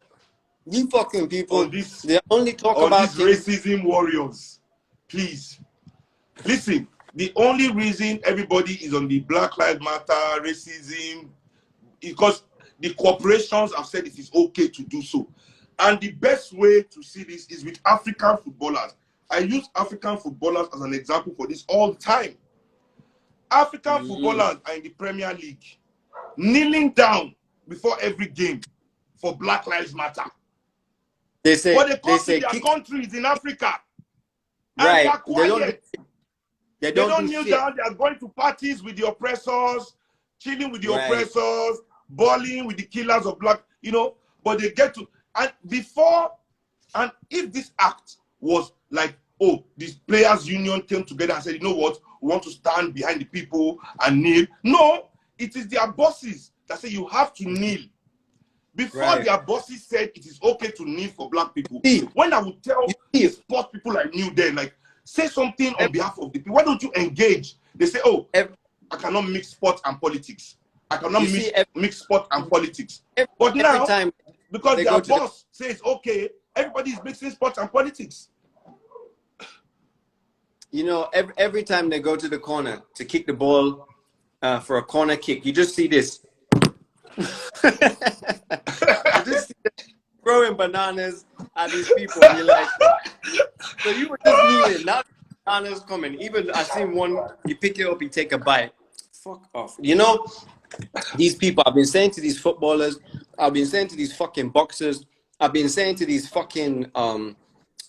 You fucking people, On this, they only talk on about these racism warriors. Please. Listen, the only reason everybody is on the Black Lives Matter, racism, is because the corporations have said it is okay to do so. And the best way to see this is with African footballers. I use African footballers as an example for this all the time. African footballers are in the Premier League, kneeling down before every game for Black Lives Matter. They say, But they say their countries in Africa, and right? they are quiet. They They don't do kneel shit. down. They are going to parties with the oppressors, chilling with the oppressors, balling with the killers of black, you know. But they get to, and before, and if this act was like, oh, this players union came together and said, you know what, we want to stand behind the people and kneel. No, it is their bosses that say you have to kneel. Before their bosses said it is okay to kneel for black people. When I would tell the sport people I knew then, like, say something on behalf of the people. Why don't you engage? They say, oh, I cannot mix sport and politics. I cannot You see, mix sport and politics. every, But every now, time because they their go to boss says, okay, everybody is mixing sport and politics. you know, every time they go to the corner to kick the ball for a corner kick, you just see this. You just see them throwing bananas at these people, and you're like, so you were just kneeling. Now bananas coming. Even I seen one. You pick it up, you take a bite. Fuck off. You know, these people. I've been saying to these footballers. I've been saying to these fucking boxers. I've been saying to these fucking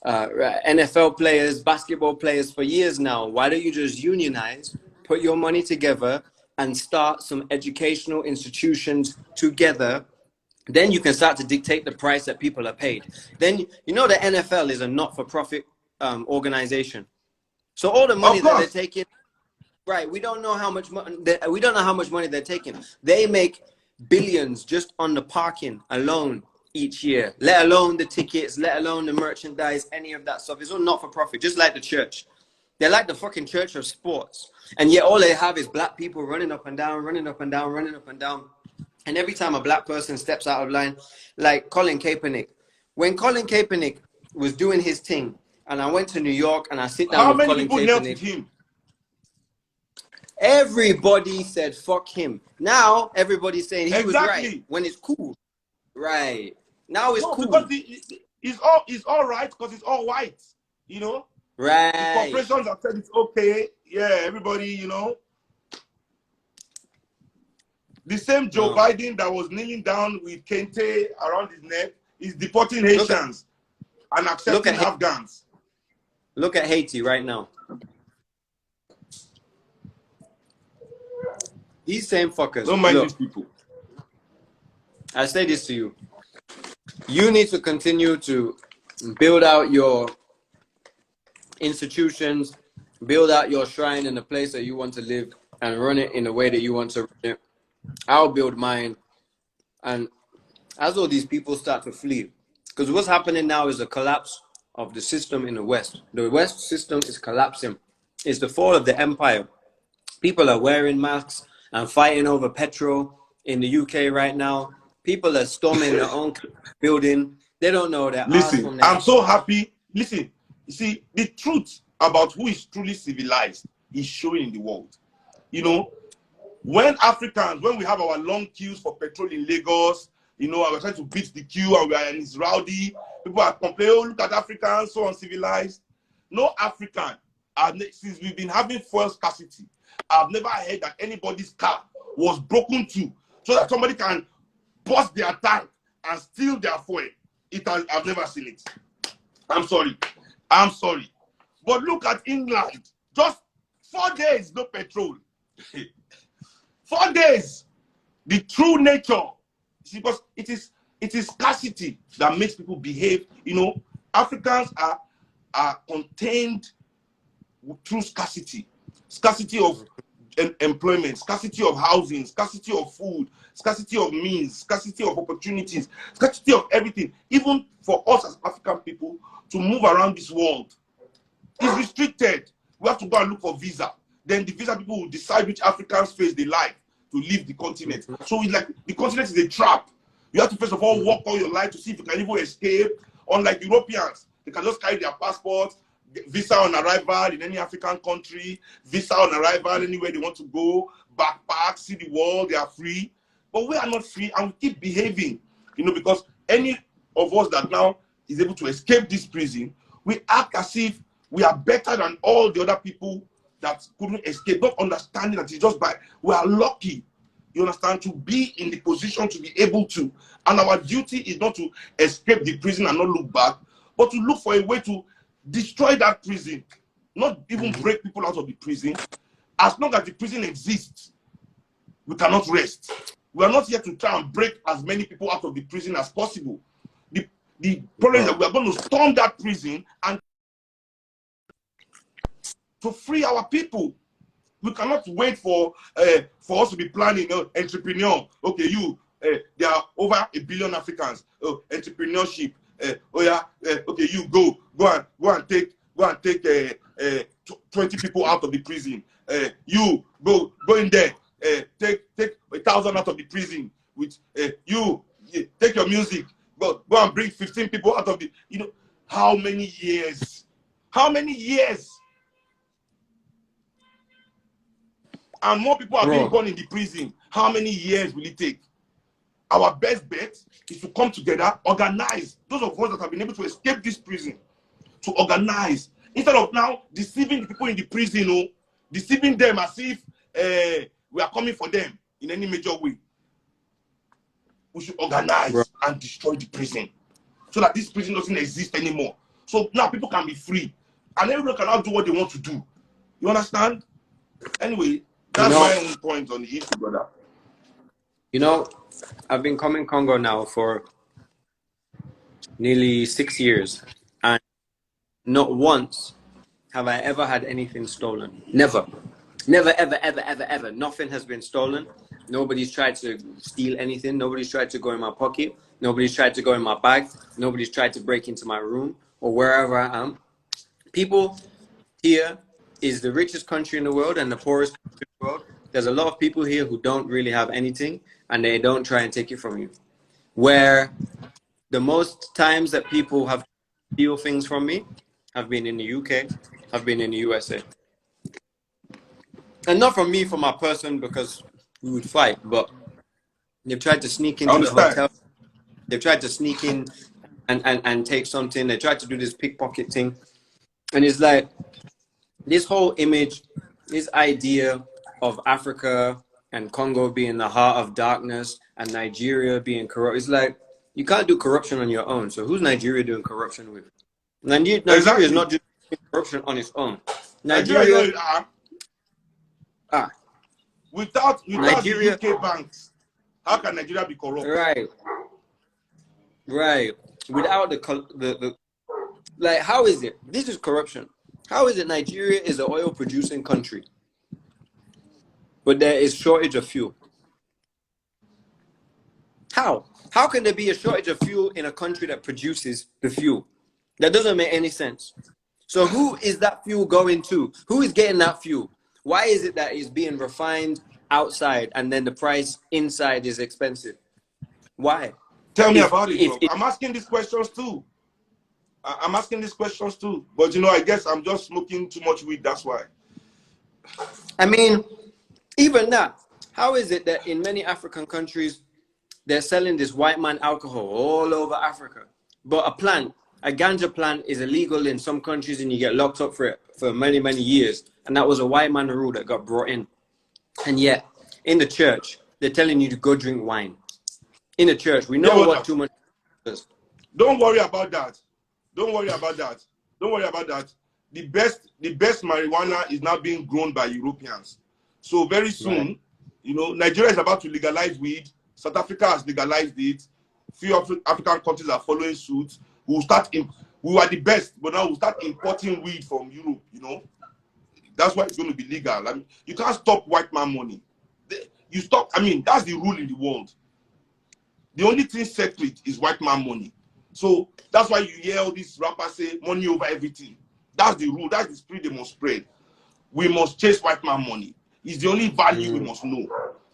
NFL players, basketball players for years now. Why don't you just unionize, put your money together, and start some educational institutions together? Then you can start to dictate the price that people are paid. Then you know the NFL is a not-for-profit organization, so all the money Of that they're course. taking, right? We don't know how much money. We don't know how much money they're taking. They make billions just on the parking alone each year. Let alone the tickets, let alone the merchandise, any of that stuff. It's all not-for-profit, just like the church. They're like the fucking church of sports, and yet all they have is black people running up and down, running up and down, running up and down. And every time a black person steps out of line, like Colin Kaepernick, when Colin Kaepernick was doing his thing, and I went to New York and I sit down How with many Colin people knelt with Kaepernick, him? everybody said, fuck him. Now everybody's saying he was right Exactly. when it's cool. Right. Now it's No, cool. because it's all right because it's all white. You know, the Right. corporations have said it's okay. Yeah, everybody, you know. The same Joe No. Biden that was kneeling down with kente around his neck is deporting Look at- Haitians and accepting Haiti. Afghans. Look at Haiti right now. These same fuckers. Don't mind Look, these people. I say this to you. You need to continue to build out your institutions, build out your shrine in the place that you want to live, and run it in the way that you want to run it. I'll build mine. And as all these people start to flee, because what's happening now is a collapse of the system in the West. The West system is collapsing. It's the fall of the empire. People are wearing masks and fighting over petrol in the UK right now. People are storming their own building. They don't know their ass Listen, from their I'm so happy. Listen, you see, the truth about who is truly civilized is showing in the world. You know, when Africans, when we have our long queues for petrol in Lagos, you know, and we're trying to beat the queue and we are in this rowdy, people are complaining, oh, look at Africans, so uncivilized. No African, since we've been having fuel scarcity, I've never heard that anybody's car was broken to so that somebody can bust their tank and steal their fuel. I've never seen it. I'm sorry. I'm sorry. But look at England. Just 4 days, no petrol. 4 days. The true nature. Because it is scarcity that makes people behave. You know, Africans are contained through scarcity. Scarcity of employment, scarcity of housing, scarcity of food, scarcity of means, scarcity of opportunities, scarcity of everything. Even for us as African people to move around this world is restricted. We have to go and look for visa. Then the visa people will decide which African space they like to leave the continent. So it's like the continent is a trap. You have to first of all walk all your life to see if you can even escape. Unlike Europeans, they can just carry their passport, visa on arrival in any African country, visa on arrival anywhere they want to go, backpack, see the world, they are free. But we are not free and we keep behaving, you know, because any of us that now is able to escape this prison, we act as if we are better than all the other people that couldn't escape, not understanding that it's just by, we are lucky, you understand, to be in the position to be able to. And our duty is not to escape the prison and not look back, but to look for a way to destroy that prison, not even break people out of the prison. As long as the prison exists, we cannot rest. We are not here to try and break as many people out of the prison as possible. The problem is that we are going to storm that prison and to free our people. We cannot wait for us to be planning entrepreneur. Okay, there are over 1 billion Africans. Entrepreneurship. Okay, you go and take 20 people out of the prison. You go in there, take 1,000 out of the prison. With you take your music, but go and bring 15 people out of the. You know how many years? How many years? And more people are being born in the prison. How many years will it take? Our best bet is to come together, organize. Those of us that have been able to escape this prison, to organize. Instead of now deceiving the people in the prison, deceiving them as if we are coming for them in any major way. We should organize and destroy the prison so that this prison doesn't exist anymore. So now people can be free. And everyone can now do what they want to do. You understand? Anyway, that's my own point on the issue, brother. You know, I've been coming Congo now for nearly 6 years, and not once have I ever had anything stolen. Never. Never, ever, ever, ever, ever. Nothing has been stolen. Nobody's tried to steal anything. Nobody's tried to go in my pocket. Nobody's tried to go in my bag. Nobody's tried to break into my room or wherever I am. People here is the richest country in the world and the poorest country in the world. There's a lot of people here who don't really have anything, and they don't try and take it from you. Where the most times that people have steal things from me have been in the UK, have been in the USA. And not from me, from my person, because we would fight, but they've tried to sneak into the hotel. They've tried to sneak in and take something. They tried to do this pickpocket thing. And it's like this whole image, this idea of Africa and Congo being the heart of darkness and Nigeria being corrupt. It's like, you can't do corruption on your own. So who's Nigeria doing corruption with? Nigeria is not just doing corruption on its own. Nigeria without Nigeria, the UK banks, how can Nigeria be corrupt? Right. Without the like, how is it? This is corruption. How is it Nigeria is an oil producing country, but there is shortage of fuel? How? How can there be a shortage of fuel in a country that produces the fuel? That doesn't make any sense. So who is that fuel going to? Who is getting that fuel? Why is it that it's being refined outside and then the price inside is expensive? Why? Tell me about it, bro. I'm asking these questions too. I'm asking these questions too. But, you know, I guess I'm just smoking too much weed. That's why. I mean, even that. How is it that in many African countries, they're selling this white man alcohol all over Africa? But a ganja plant is illegal in some countries and you get locked up for it for many, many years. And that was a white man rule that got brought in. And yet, in the church, they're telling you to go drink wine. In the church, we know what too much is. Don't worry about that. Don't worry about that. Don't worry about that. The best marijuana is now being grown by Europeans. So very soon, you know, Nigeria is about to legalize weed. South Africa has legalized it. Few African countries are following suit. We were the best, but now we'll start importing weed from Europe, you know. That's why it's going to be legal. I mean, you can't stop white man money. That's the rule in the world. The only thing separate is white man money. So that's why you hear all these rappers say money over everything. That's the rule. That's the spirit they must spread. We must chase white man money. It's the only value we must know.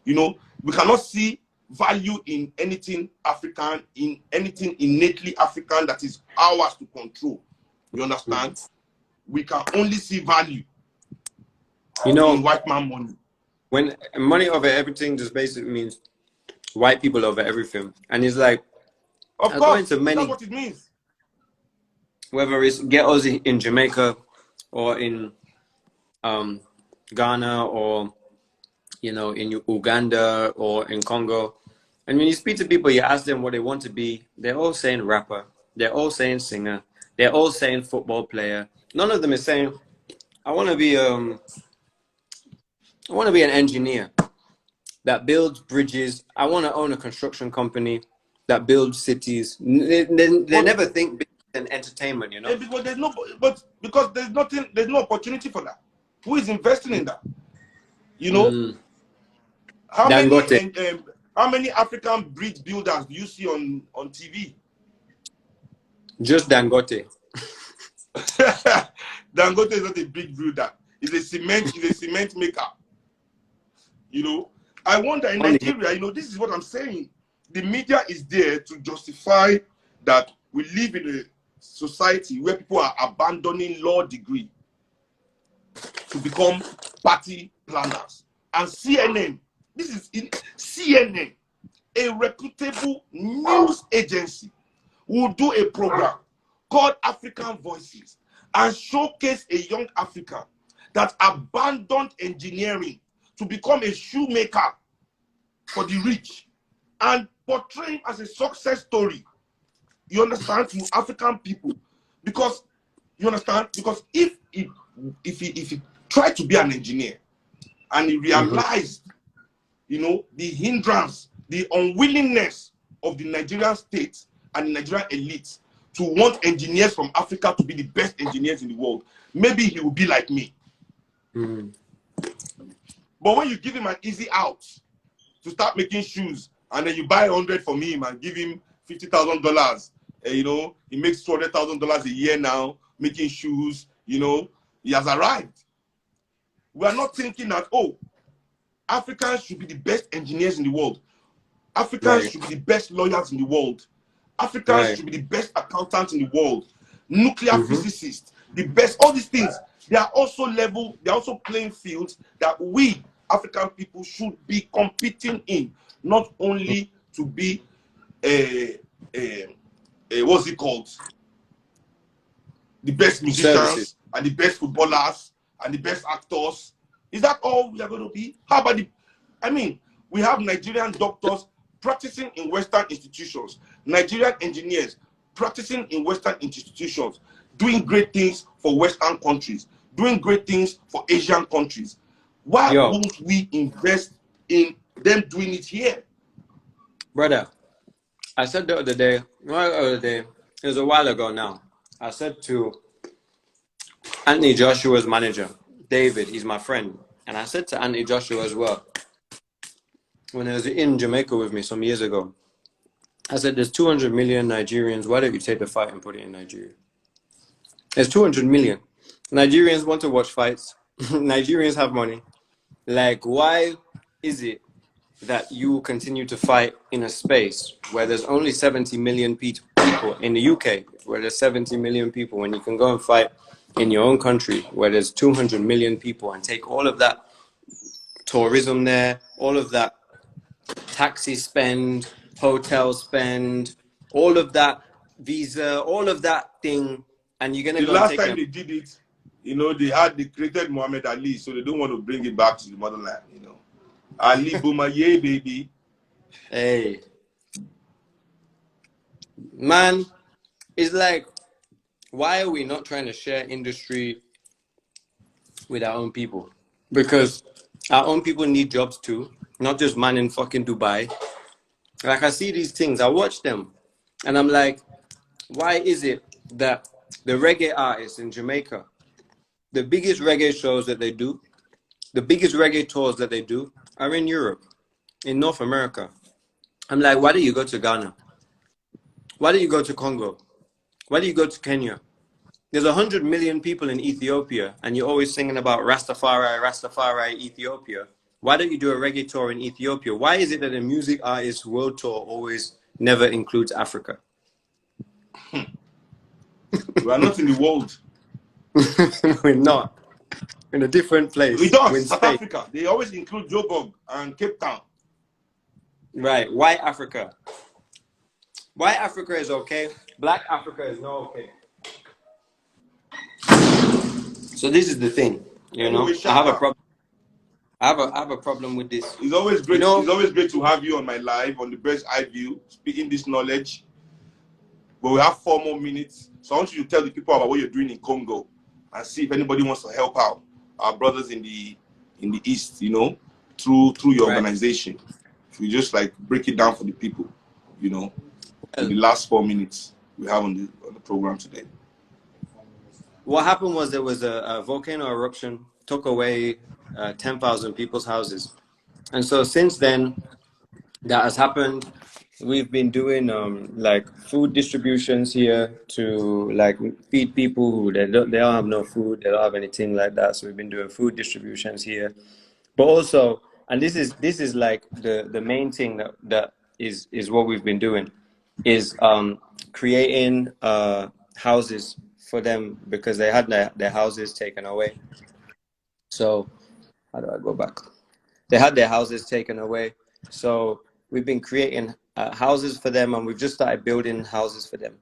You know, we cannot see value in anything African, in anything innately African that is ours to control. You understand? We can only see value, you know, in white man money. When money over everything just basically means white people over everything. And it's like, of course, that's what it means. Whether it's ghettos in Jamaica or in Ghana or, you know, in Uganda or in Congo. And when you speak to people, you ask them what they want to be, they're all saying rapper. They're all saying singer. They're all saying football player. None of them is saying, I want to be an engineer that builds bridges. I want to own a construction company that builds cities. They never think big in entertainment, you know. Because there's no opportunity for that. Who is investing in that? You know, how many African bridge builders do you see on TV? Just Dangote. Dangote is not a bridge builder. He's a cement maker. You know, I wonder in Only Nigeria, you know, this is what I'm saying. The media is there to justify that we live in a society where people are abandoning law degree to become party planners. And CNN, this is in CNN, a reputable news agency, will do a program called African Voices and showcase a young African that abandoned engineering to become a shoemaker for the rich and portray him as a success story. You understand, to African people, because you understand, because if he tried to be an engineer and he realized, you know, the hindrance, the unwillingness of the Nigerian state and the Nigerian elite to want engineers from Africa to be the best engineers in the world, maybe he will be like me. But when you give him an easy out to start making shoes, and then you buy 100 from him and give him $50,000, you know, he makes $200,000 a year now making shoes, you know, he has arrived. We are not thinking that, oh, Africans should be the best engineers in the world. Africans should be the best lawyers in the world. Africans should be the best accountants in the world. Nuclear physicists, the best, all these things. They are also level, they are also playing fields that we African people should be competing in, not only to be what's it called? The best musicians and the best footballers and the best actors. Is that all we are going to be? How about I mean, we have Nigerian doctors practicing in Western institutions, Nigerian engineers practicing in Western institutions, doing great things for Western countries, doing great things for Asian countries. Why won't we invest in them doing it here? Brother, I said the other day, it was a while ago now, I said to Anthony Joshua's manager, David, he's my friend, and I said to Anthony Joshua as well, when he was in Jamaica with me some years ago, I said, there's 200 million Nigerians, why don't you take the fight and put it in Nigeria? There's 200 million. Nigerians want to watch fights. Nigerians have money. Like, why is it that you continue to fight in a space where there's only 70 million people in the UK, where there's 70 million people, when you can go and fight in your own country where there's 200 million people and take all of that tourism there, all of that taxi spend, hotel spend, all of that visa, all of that thing, and you're gonna the go last and take time they did it, you know, they created Muhammad Ali, so they don't want to bring it back to the motherland, you know. Ali Boumaye, baby. Hey, man, it's like, why are we not trying to share industry with our own people? Because our own people need jobs too, not just man in fucking Dubai. Like, I see these things, I watch them, and I'm like, why is it that the reggae artists in Jamaica, the biggest reggae shows that they do, the biggest reggae tours that they do are in Europe, in North America? I'm like, why do you go to Ghana? Why do you go to Congo? Why do you go to Kenya? There's 100 million people in Ethiopia, and you're always singing about Rastafari, Rastafari, Ethiopia. Why don't you do a reggae tour in Ethiopia? Why is it that a music artist world tour always never includes Africa? We are not in the world. We're not. In a different place. We don't. We're in South space. Africa. They always include Joburg and Cape Town. Right. Why Africa? Why Africa is okay, Black Africa is not okay. So this is the thing, you know. I have a problem. I have a problem with this. It's always great. You know, it's always great to have you on my live on the Best Eye View, speaking this knowledge. But we have 4 more minutes, so I want you to tell the people about what you're doing in Congo, and see if anybody wants to help out our brothers in the East, you know, through your organization. If you just like break it down for the people, you know, in the last 4 minutes we have on the program today. What happened was there was a volcano eruption, took away 10,000 people's houses. And so since then, that has happened. We've been doing like food distributions here to like feed people who they don't have no food, they don't have anything like that. So we've been doing food distributions here. But also, and this is like the main thing that is what we've been doing, is creating houses for them, because they had their houses taken away. So how do I go back? They had their houses taken away. So we've been creating houses for them, and we've just started building houses for them.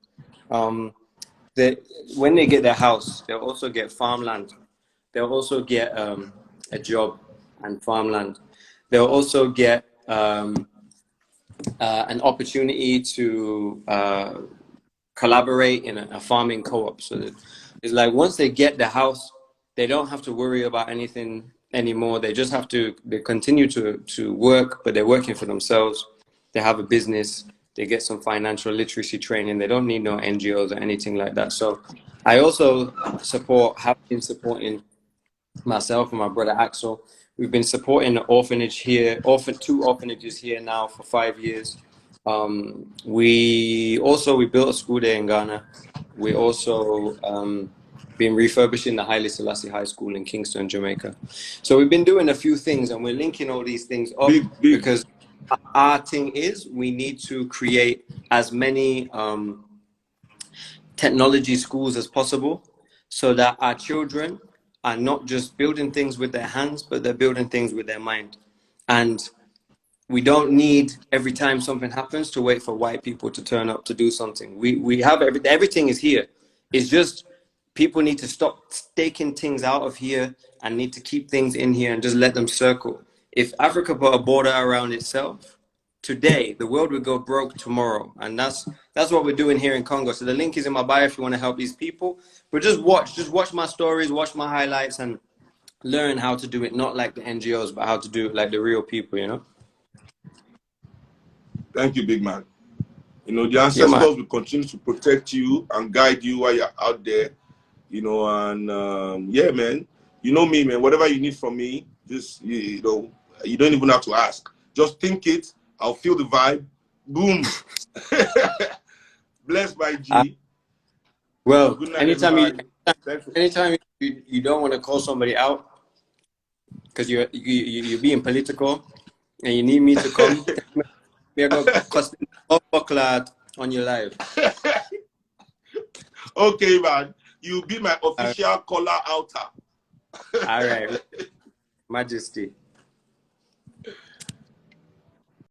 When they get their house, they'll also get farmland. They'll also get a job and farmland. They'll also get an opportunity to collaborate in a farming co-op. So that it's like once they get the house, they don't have to worry about anything anymore. They just have to, they continue to work, but they're working for themselves. They have a business. They get some financial literacy training. They don't need no NGOs or anything like that. So I also have been supporting myself and my brother Axel. We've been supporting an orphanage here, two orphanages here now for 5 years. We built a school there in Ghana. We also been refurbishing the Haile Selassie High School in Kingston, Jamaica. So we've been doing a few things, and we're linking all these things up because our thing is we need to create as many technology schools as possible, so that our children are not just building things with their hands, but they're building things with their mind. And we don't need every time something happens to wait for white people to turn up to do something. We have everything is here. It's just people need to stop taking things out of here and need to keep things in here and just let them circle. If Africa put a border around itself today, the world would go broke tomorrow. And that's what we're doing here in Congo. So the link is in my bio if you want to help these people. But just watch my stories, watch my highlights, and learn how to do it, not like the NGOs, but how to do it like the real people, you know? Thank you, big man. You know, the ancestors will continue to protect you and guide you while you're out there, you know, and yeah, man, you know me, man, whatever you need from me, just, you know, you don't even have to ask. Just think it, I'll feel the vibe, boom. Bless my G. Well, good night, anytime you don't want to call somebody out because you're being political and you need me to come, we're going to cost on your live. Okay, man. You'll be my official caller outer. All right. Majesty.